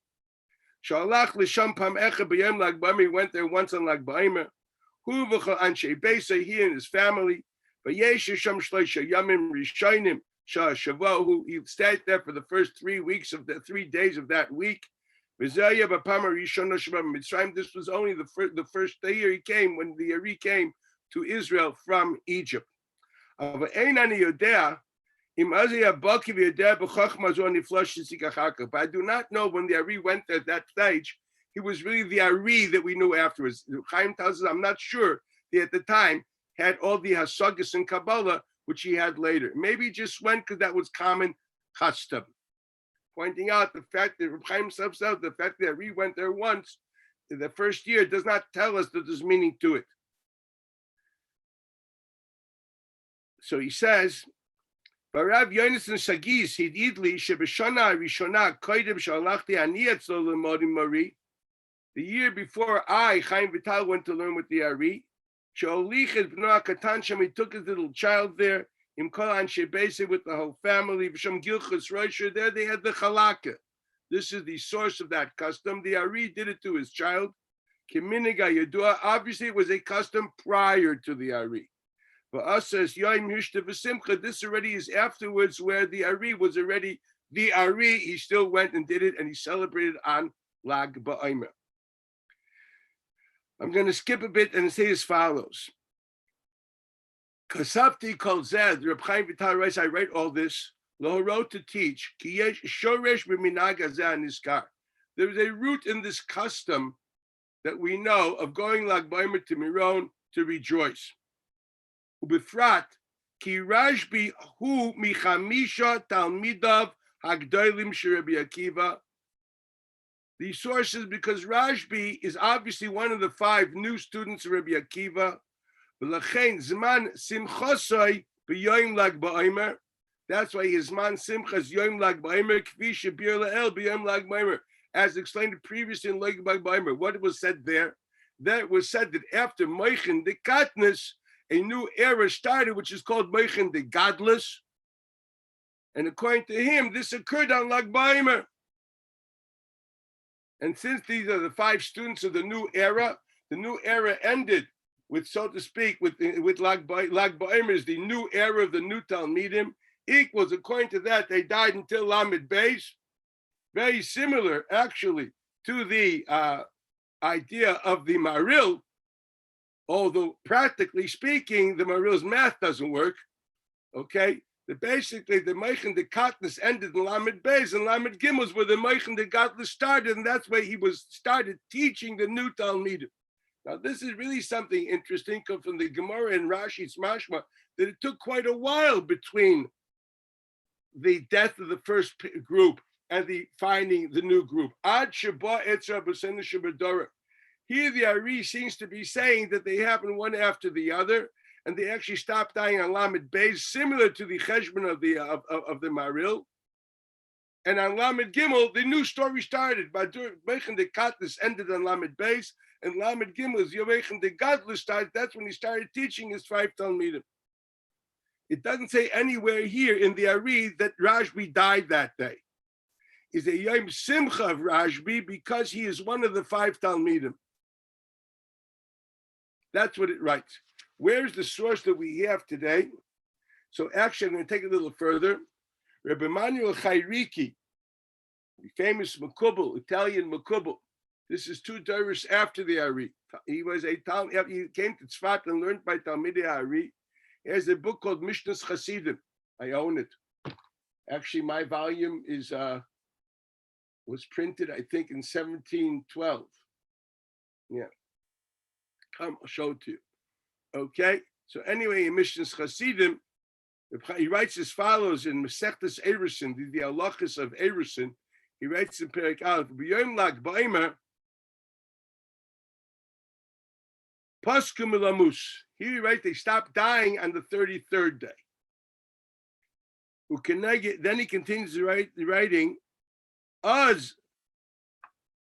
Speaker 1: Shalach l'sham pam echa b'yom lag ba'omer, he went there once on lag ba'omer. Hu v'chol anshe beisa, he and his family. V'yesh sham shloisha yamim rishonim. He stayed there for the first 3 weeks of the 3 days of that week. This was only the first year he came, when the Ari came to Israel from Egypt. But I do not know when the Ari went there at that stage, he was really the Ari that we knew afterwards. Chaim tells us, I'm not sure he at the time had all the Hasagas and Kabbalah, which he had later. Maybe he just went because that was common custom. Pointing out the fact that Reb Chaim himself said the fact that he went there once in the first year does not tell us that there's meaning to it. So he says, Barav Yonasan Sagis Hididli Shebeshana Rishona Koidem Shalachti Ani Etzlo L'Modim Mari. The year before I, Chaim Vital, went to learn with the Ari. He took his little child there, with the whole family. There they had the chalaka. This is the source of that custom. The Ari did it to his child. Obviously, it was a custom prior to the Ari. For us, says this already is afterwards, where the Ari was already the Ari. He still went and did it, and he celebrated on Lag BaOmer. I'm going to skip a bit and say as follows. Kasafti kol zed, Reb Chaim Vital writes, I write all this, lohorot, to teach, ki yesh shoresh b'minag hazeh niskar. There is a root in this custom that we know of going Lag BaOmer to Miron to rejoice. Ubifrat, ki Rashbi hu michamisha talmidav hagdolim sheRabbi Akiva. The sources, because Rashbi is obviously one of the 5 new students of Rabbi Akiva. That's why his man simchas yom lag ba'omer kvi shebir la'el b'yom lag ba'omer, as explained previously in lag ba'omer. What was said there? That was said that after Moichin the Katnus, a new era started, which is called Moichin the Gadlus. And according to him, this occurred on lag ba'omer. And since these are the 5 students of the new era ended with, so to speak, with Lag BaOmer is the new era of the new Talmidim, equals, according to that, they died until Lamed Beis. very similar actually to the idea of the Maril, although practically speaking, the Maril's math doesn't work. Okay, basically the Meichen de Katniss ended in Lamed Beis, and Lamed Gimels where the Meichen de Katniss started, and that's why he was started teaching the new Talmidim. Now, this is really something interesting from the Gemara and Rashi's Mashma, that it took quite a while between the death of the first group and the finding the new group. Ad Shabbat Etzra B'Sena Shabadora. Here, the Ari seems to be saying that they happen one after the other, and they actually stopped dying on Lamed Beis, similar to the Cheshbon of the Maril. And on Lamed Gimel, the new story started. Meichen de Katniss ended on Lamed Beis, and Lamed Gimel, Meichen de Gadlus started. That's when he started teaching his 5 Talmidim. It doesn't say anywhere here in the Ari that Rashbi died that day. It's a Yom Simcha of Rashbi because he is one of the 5 Talmidim. That's what it writes. Where's the source that we have today? So actually, I'm going to take it a little further. Rabbi Emanuel Chayriki, the famous Makubal, Italian Makubal. This is 2 doros after the Ari. He was he came to Tzfat and learned by Talmidei Ari. He has a book called Mishnas Chasidim. I own it. Actually, my volume was printed, I think, in 1712. Yeah. Come, I'll show it to you. Okay. So anyway, in Mishnas Chasidim, he writes as follows in Masechtas Erusin, the halachas of Erusin. He writes in Perek Aleph, B'yom Lag Ba'omer, Paskum Elamus. Here he writes, they stopped dying on the 33rd day. Then he continues the writing, Az,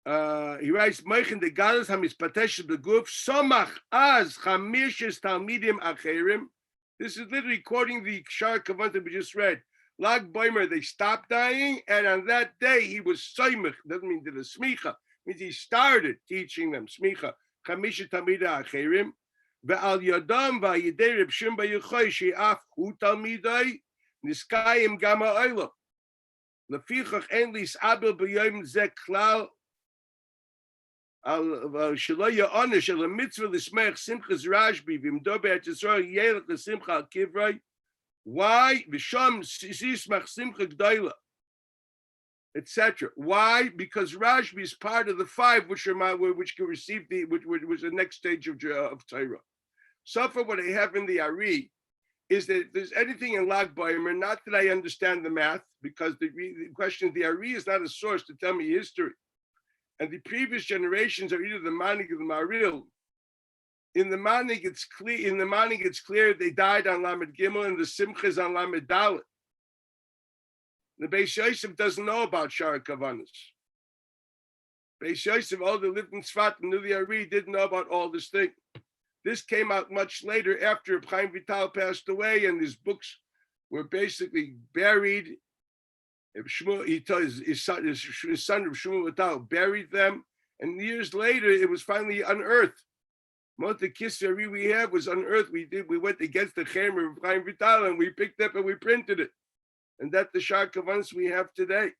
Speaker 1: he writes, Meichen de Galas HaMispatesh B'guf, Somach Az Chamishes Talmidim Acherim. This is literally quoting the Shar Kavan that we just read. Lag Boimer, they stopped dying, and on that day he was Soimach. Doesn't mean did a smicha. Means he started teaching them smicha. Chamisha Talmida Acherim. Ve'al Yadam va'yidei Reb Shimon bar Yochai she'af hu Talmidai niskayim gama oilo. Lefichach en lis'abel b'yom zeh klal שלא יעונש של המצווה לשמח שמחת רשב"י ועמדו בארץ ישראל ילך לשמחה על קברי. Why? ושם ישמח שמחה גדולה, etc. Why? Because Rashbi is part of the 5 which can receive which was the next stage of Torah. So far, what I have in the Ari is that if there's anything in Lag Ba'omer, not that I understand the math, because the question of the Ari is not a source to tell me history. And the previous generations are either the Manig or the Maril. In the Manig, it's clear they died on Lamed Gimel, and the Simcha is on Lamed Dalet. The Beis Yosef doesn't know about Shara Kavanas. Beis Yosef, all they lived in Tzfat and knew the Ari, didn't know about all this thing. This came out much later after Chaim Vital passed away, and his books were basically buried. His son Shmuel Vital buried them, and years later it was finally unearthed. Monte Kisari we have was unearthed. We went against the Chemer of Chaim Vital and we picked up and we printed it, and that's the Shar Kavanas we have today.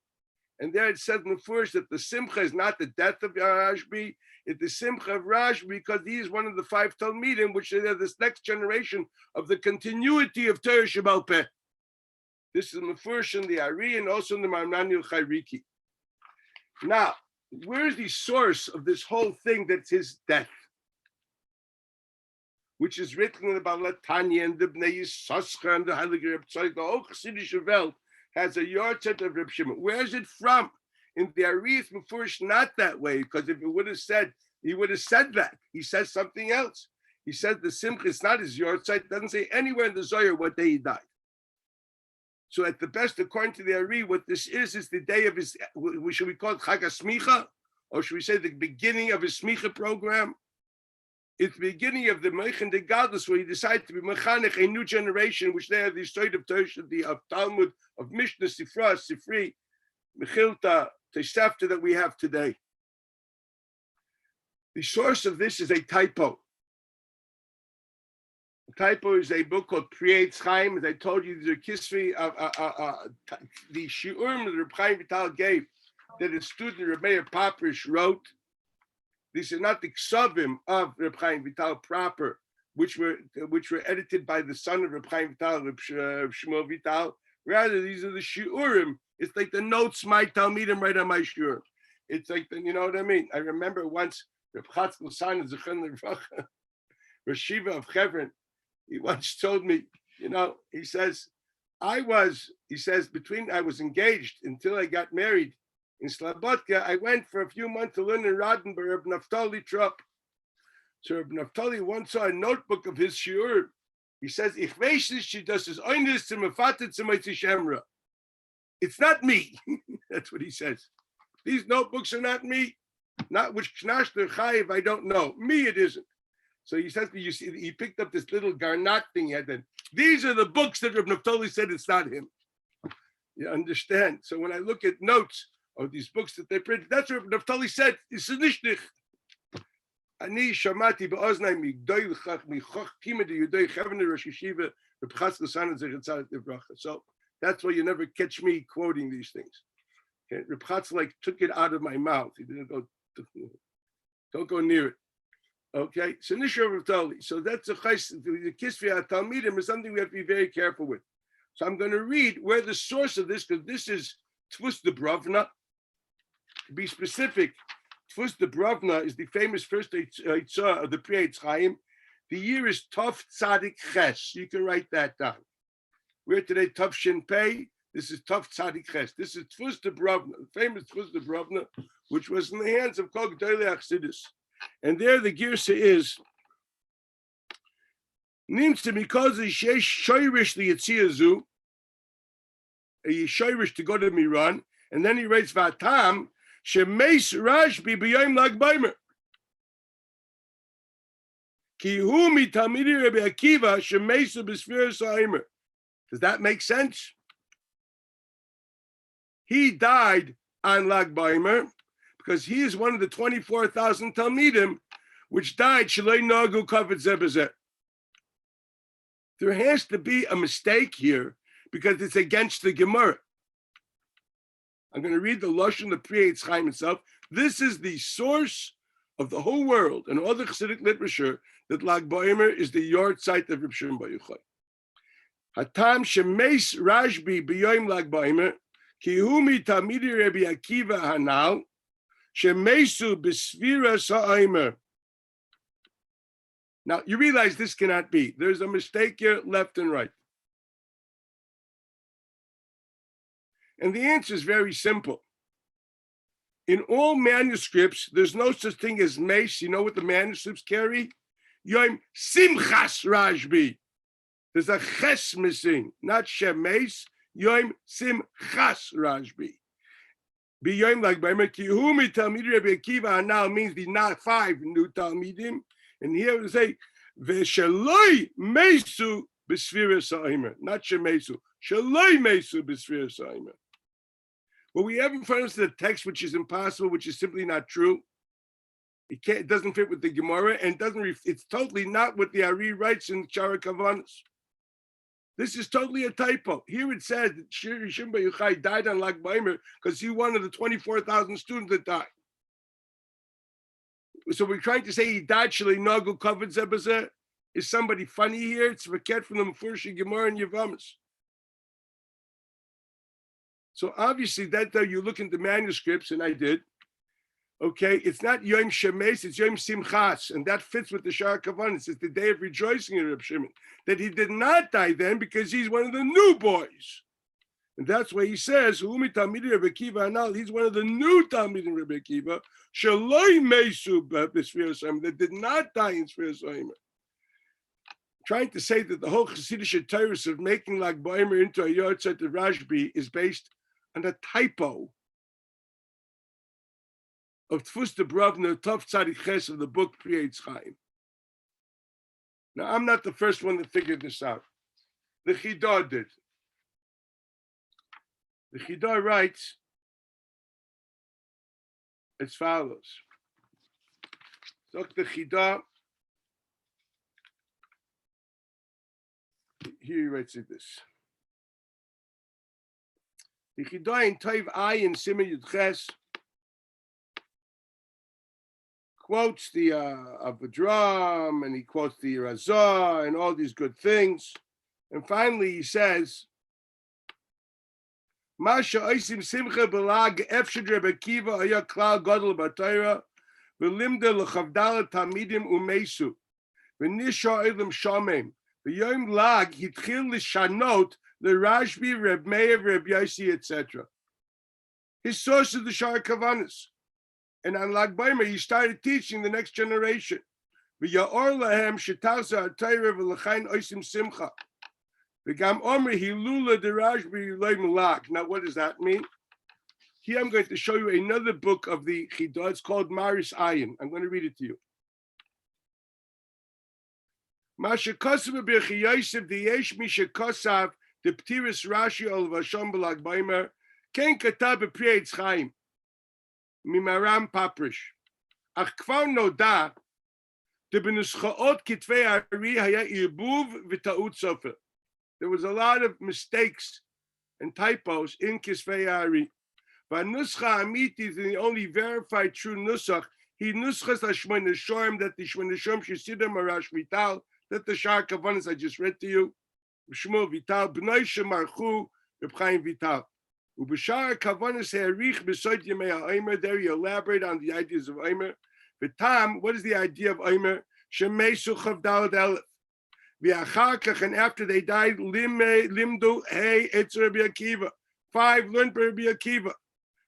Speaker 1: And there it says in the first that the Simcha is not the death of Rashbi, it's the Simcha of Rashbi because he is one of the 5 Talmidim, which are this next generation of the continuity of Torah Shebal Peh. This is in the first in the Ari and also in the Emanuel Chayriki. Now, where's the source of this whole thing that's his death? Which is written in the Baal Tanya and the Bnei Yissaschar and the Heilige Reb Tzadok. The whole Chassidische Welt has a yahrzeit of Reb Shimon. Where is it from? In the Ari, it's first not that way, because if it would have said, he would have said that. He says something else. He says the Simcha is not his yahrzeit. It doesn't say anywhere in the Zohar what day he died. So at the best, according to the Ari, what this is the day of his, should we call it Chag HaSmicha? Or should we say the beginning of his Smicha program? It's the beginning of the Meichen de Gadlus, where he decided to be Mechanech, a new generation, which they have the story of Torah, of Talmud, of Mishnah, Sifra, Sifri, Mechilta, Tosefta that we have today. The source of this is a typo. The typo is a book called Priyetz Chaim. As I told you, these are Kisvi of the Shiurim that Reb Chaim Vital gave that a student, Reb Meir Paprish, wrote. These are not the ksavim of Reb Chaim Vital proper, which were edited by the son of Reb Chaim Vital, Reb Shmuel Vital. Rather, these are the shiurim. It's like the notes my talmidim write on my shiur. It's like the, you know what I mean. I remember once Reb Chatzkel San Zechon Levracha, Rashiva of Chevron. He once told me, you know, he says, I was engaged until I got married in Slobodka. I went for a few months to learn in Rodenburg, Naftali Trupp. So Naftali once saw a notebook of his shiur. He says, Ich weiß nicht, she does his eines zum Vater zum Shemra. It's not me. That's what he says. These notebooks are not me. Not which Knash der Chayiv, I don't know. Me, it isn't. So he says, you see, he picked up this little garnat thing he had then. These are the books that Reb Naftali said it's not him. You understand? So when I look at notes of these books that they printed, that's what Naftali said. It's nicht. Ani shamati be'oznai migdoi l'chach michoch kima de yudoi chavne Rosh Yeshiva v'pchatzkel San Zechet Tzadik Livracha. So that's why you never catch me quoting these things. Okay? Reb Chatzkel like took it out of my mouth. He didn't go. Don't go near it. Okay, so Nishra Tali. So that's a chais. The kisvei talmidim is something we have to be very careful with. So I'm going to read where the source of this, because this is Tvus de Bravna. To be specific, Tvus de Bravna is the famous first Eitzah of the Pri Eitz Chaim. The year is Tov Tzadik Ches. You can write that down. We're today Tov Shin Pei. This is Tov Tzadik Ches. This is Tvus de Bravna, the famous Tvus de Bravna, which was in the hands of Kol Gdolei Achsidus. And there the girsa is Nimtze because sheyesh shoyrish liyitziazu, a shoyrish to go to Miran, and then he writes Vatam shemeis Rashbi b'yom lag b'omer ki hu mitamidi Rabbi Akiva shemeisu b'sfiras ha'omer. Does that make sense? He died on lag b'omer because he is one of the 24,000 Talmidim which died Shalei Nagu Kavod Zeh B'zeh. There has to be a mistake here because it's against the Gemara. I'm going to read the Lashon, the Pri Eitz Chaim itself. This is the source of the whole world and all the Chassidic literature that Lag BaOmer is the yard site of Reb Shimon Bar Yochai. Hatam shemeis Rashbi b'yom Lag BaOmer ki hu mitamidi Rabbi Akiva hanal shemeisu b'sfiras ha'omer. Now, you realize this cannot be. There's a mistake here, left and right. And the answer is very simple. In all manuscripts, there's no such thing as meis. You know what the manuscripts carry? Yom simchas Rashbi. There's a ches missing, not shemeis. Yom simchas Rashbi. B'yom lag b'omer ki hu mitalmidei Rabbi Akiva now means the not 5 new talmidim. And here we say, Veshaloi Mesu B'Sfiras Ha'omer, not Shemesu. Shaloi Mesu B'Sfiras Ha'omer. What we have in front of us is a text which is impossible, which is simply not true. It doesn't fit with the Gemara, and it's totally not what the Ari writes in Shara Kavanas. This is totally a typo. Here it says that Shimon Bar Yochai died on Lag BaOmer because he one of the 24,000 students that died. So we're trying to say he died Shalei Nagu Kavod Zeh B'zeh. Is somebody funny here? It's a ket from the Mefurish Gemara and Yevamos. So obviously that though you look into manuscripts, and I did, okay, it's not Yom Shemeis, it's Yom Simchas, and that fits with the Shara Kavanas. It's the day of rejoicing in Reb Shimon. That he did not die then because he's one of the new boys. And that's why he says, he's one of the new Talmidim Rabbi Akiva, Shaloi Mesu B'Sfiras Ha'omer, that did not die in Sfiras Ha'omer. Trying to say that the whole Chassidish Torah of making Lag BaOmer into a yard site of Rashbi is based on a typo of Tfus de Bravna, Tov Tzadik Ches of the book Pri Eitz Chaim. Now, I'm not the first one that figured this out. The Chidah did. The Chidah writes as follows. Dr. Chidah, here he writes like this. The Chidah in Tov Ayin Siman Yud Ches, quotes the Avedram, and he quotes the Razah, and all these good things. And finally, he says, Masha Oisim Simcha Belag Efshad Rebbe Akiva Aya Klal Gadol B'Torah V'Limda L'Chavdala Talmidim Umesu V'Nisha Elam Shomem V'Yom Lag Hitchil L'Shanot L'Rashbi Reb Meir Reb Yossi etc. His source is the Shar Kavanis, and on Lag Baimer he started teaching the next generation. V'Yaor Lahem Shetasa HaTorah V'Lechain Oisim Simcha. Now, what does that mean? Here I'm going to show you another book of the Chidah. It's called Maris Ayin. I'm going to read it to you. Masha Kosav B'Chi Yosef Diyesh Misha Kosav the Ptiris Rashi Ol Vashon B'Lag Baimer Ken Katab B'Prei Eitz Chaim Mimaram Paprish Ach Kvar Noda the B'Nuschaot Kitvei Ari Haya Irbuv V'Ta'ut Sofer. There was a lot of mistakes and typos in Kisvei Ari. Vanuscha Amiti is the only verified true nusach. He nuschas Shmona Shorim that the Shmona Shorim Shesidim Marash Vital that the Shar Kavanas I just read to you. Shmuel Vital Bnei Shemarchu Reb Chaim Vital. Ubashar Kavanas Herich Besoit Yemei HaOmer. There you elaborate on the ideas of Omer. Vitam, what is the idea of Omer? Shemesu Chavdalad Elef. And after they died, Limdu Hey Etz Rabbi Akiva. 5 learned by Rabbi Akiva.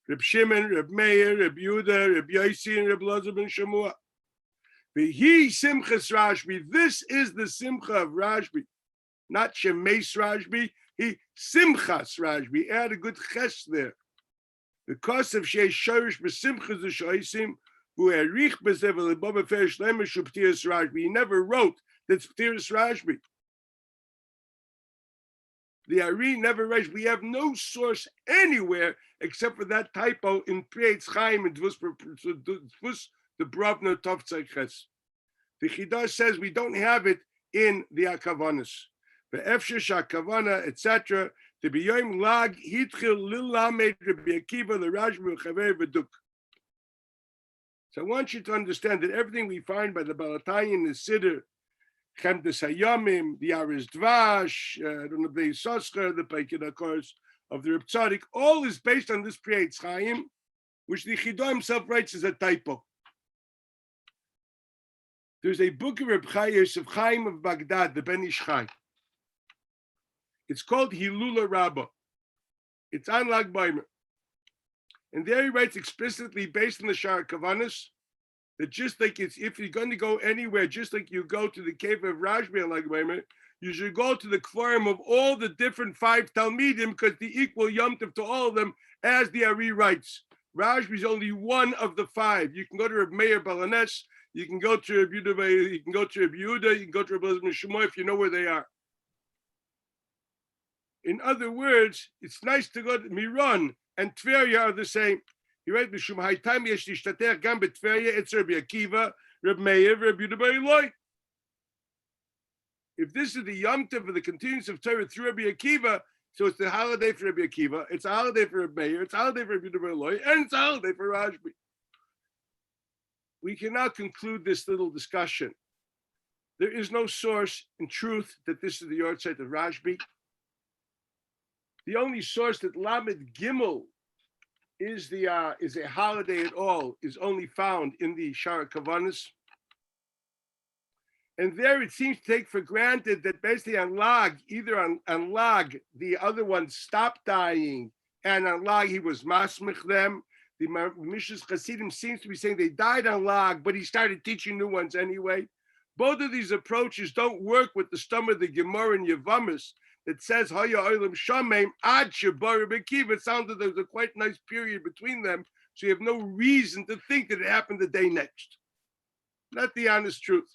Speaker 1: Reb Shimon, Reb Meir, Reb Yehuda, Reb Yossi, and Reb Lozer ben Shamua. He Simchas Rashbi. This is the Simcha of Rashbi, not Shemeis Rashbi. He Simchas Rashbi. Add a good ches there. The cost of Shei Shorish B'Simchas the Shoisim who Erich B'Zevel Boba Ferish Lemesh P'tiras Rashbi. He never wrote that's P'tiras Rashbi. The Ari never writes. We have no source anywhere except for that typo in Prei Eitz Chaim and Dvus the Bravna Tov Tzeiches. The Chidah says we don't have it in the Akavanas. The Efshesh Akavana, etc. To be Yom Lag Hitchil Lil Lamed Rabbi Akiva the Rashbi Chaver V'Duk. So I want you to understand that everything we find by the Balatayim, the Siddur, Chemdes Hayamim, the Aris Dvash, I don't know, the Sosker, the Peikid course of the Reb Tzadik, all is based on this Prei Eitz Chaim, which the Chidah himself writes as a typo. There's a book of Reb Yosef Chaim of Baghdad, the Ben Ish Chai. It's called Hilula Rabbah. It's on Lag Baimer. And there he writes explicitly, based on the Shar Kavanas, that just like it's, if you're going to go anywhere, just like you go to the cave of Rashbi and Lag Baimer, you should go to the Kvarim of all the different 5 Talmidim because the equal Yom Tov to all of them, as the Ari writes. Rashbi is only one of the 5. You can go to Reb Meir Balanes, you can go to Reb Yehuda, you can go to Reb Yehuda, you can go to Reb Lozer ben Shamua if you know where they are. In other words, it's nice to go to Miron and Tveria are the same. He writes, "Mishum haytam yesh lishtater gam betveria etz Rabbi Akiva, Reb Meir, Reb Yehuda ben Eloi." If this is the Yom Tov for the continuance of Torah through Rabbi Akiva, so it's the holiday for Rabbi Akiva, it's a holiday for Reb Meir, it's a holiday for Reb Yehuda ben Eloi, and it's a holiday for Rashbi. We can now conclude this little discussion. There is no source in truth that this is the Yortzeit of Rashbi. The only source that Lamed Gimel is a holiday at all is only found in the Shara Kavanas. And there it seems to take for granted that basically on Lag, either on Lag, the other one stopped dying, and on Lag he was masmich them. The Mishras Chasidim seems to be saying they died on Lag, but he started teaching new ones anyway. Both of these approaches don't work with the stomach of the Gemara and Yavamis that says Haya Olam Shameim Ad Shabar Bekiva. It sounds like there's a quite nice period between them, so you have no reason to think that it happened the day next. Not the honest truth.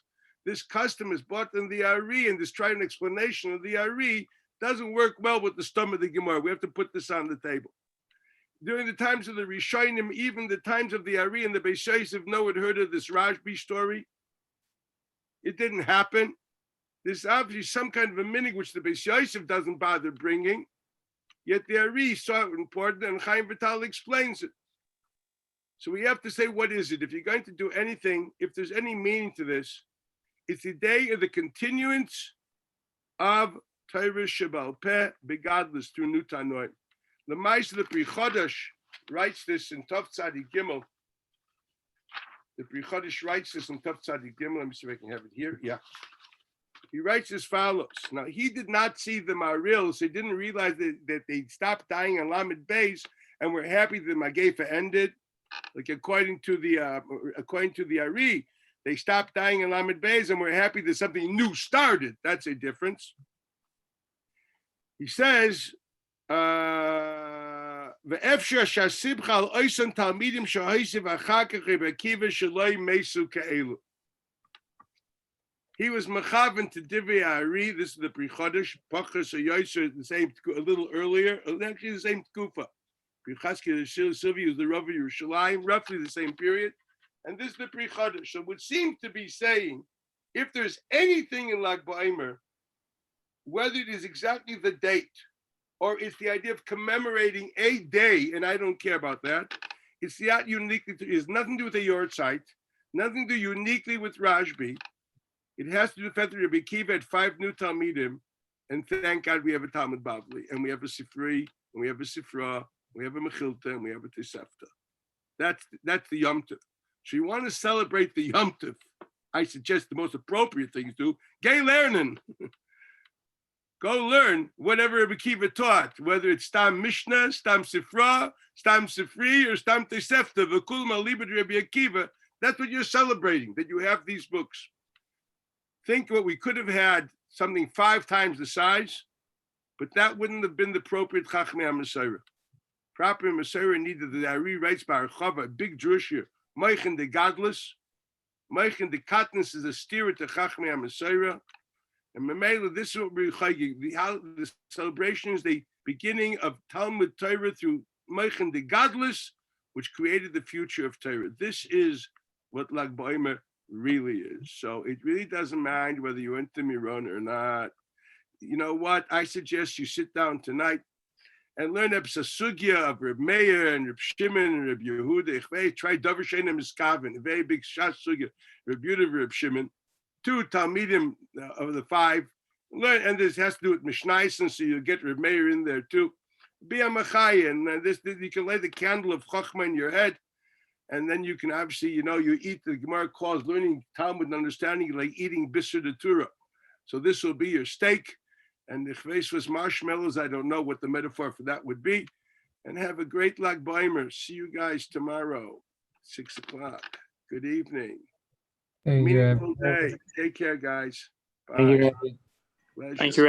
Speaker 1: This custom is bought in the Ari, and this trying explanation of the Ari doesn't work well with the stomach of the Gemara. We have to put this on the table. During the times of the Rishonim, even the times of the Ari and the Beis Yosef, no one heard of this Rashbi story. It didn't happen. There's obviously some kind of a minig which the Beis Yosef doesn't bother bringing, yet the Ari saw it important, and Chaim Vital explains it. So we have to say, what is it? If you're going to do anything, if there's any meaning to this, it's the day of the continuance of Torah Shebal Peh Begadlus through New Tanoim. The Ma'aser the Pri Chodesh writes this in Tov Tzadik Gimel. The Pri Chodesh writes this in Tov Tzadik Gimel. Let me see if I can have it here. Yeah. He writes as follows. Now, he did not see the Maril, so he didn't realize that they stopped dying on Lamed Beis and were happy that the Magefa ended. Like according to the Ari, they stopped dying on Lamed Beis and we're happy that something new started. That's a difference. He says, he was mechaven to Divrei Ari. This is the Pri Chodesh, Pachas or Yoser, the same, a little earlier, actually the same Tkufa. Pri Chaskel Sylvia was the Rav of Yerushalayim, roughly the same period. And this is the Pri Chodesh. So it would seem to be saying, if there's anything in Lag Ba'omer, whether it is exactly the date or it's the idea of commemorating a day, and I don't care about that, it's not uniquely, it has nothing to do with a Yortzeit, nothing to do uniquely with Rashbi. It has to do with the fact that Rabbi Akiva had 5 new Talmidim, and thank God we have a Talmud Bavli, and we have a Sifri, and we have a Sifra, we have a Mechilta, and we have a Tosefta. That's the Yom Tov. So you want to celebrate the Yom Tov, I suggest the most appropriate thing to do, gay learning. Go learn whatever Rabbi Akiva taught, whether it's Stam Mishnah, Stam Sifra, Stam Sifri, or Stam Tosefta, V'kul Ma'alibad Rabbi Akiva. That's what you're celebrating, that you have these books. Think what we could have had, something 5 times the size, but that wouldn't have been the appropriate Chachmei HaMasorah. Proper Masorah needed the Ari writes by Archava, a big Jewish here, Moichen de Gadlus, Moichen de Katnus is a steer to Chachmei HaMasorah. And Mamela, this is what we're the celebration is the beginning of Talmud Torah through Moichen de Gadlus, which created the future of Torah. This is what Lag Ba'omer really is. So it really doesn't mind whether you went to Miron or not. You know what? I suggest you sit down tonight and learn Sugya of Reb Meir and Reb Shimon and Reb Yehuda. Try Davar Sheina Miskaven, a very big Shas Sugya, Reb Yehuda and Reb Shimon. 2 Talmidim of the 5. Learn, and this has to do with Mishnayos, so you'll get Reb Meir in there too. Be a Machaya, and this you can lay the candle of Chochmah in your head, and then you can obviously, you eat the Gemara calls learning Talmud and understanding like eating Bisur de Torah. So this will be your steak, and the chveis was marshmallows. I don't know what the metaphor for that would be. And have a great Lag Ba'omer. See you guys tomorrow, 6 o'clock. Good evening.
Speaker 3: Thank you.
Speaker 1: Meaningful day. Take care, guys. Bye.
Speaker 3: Thank you.
Speaker 1: Pleasure.
Speaker 2: Thank you.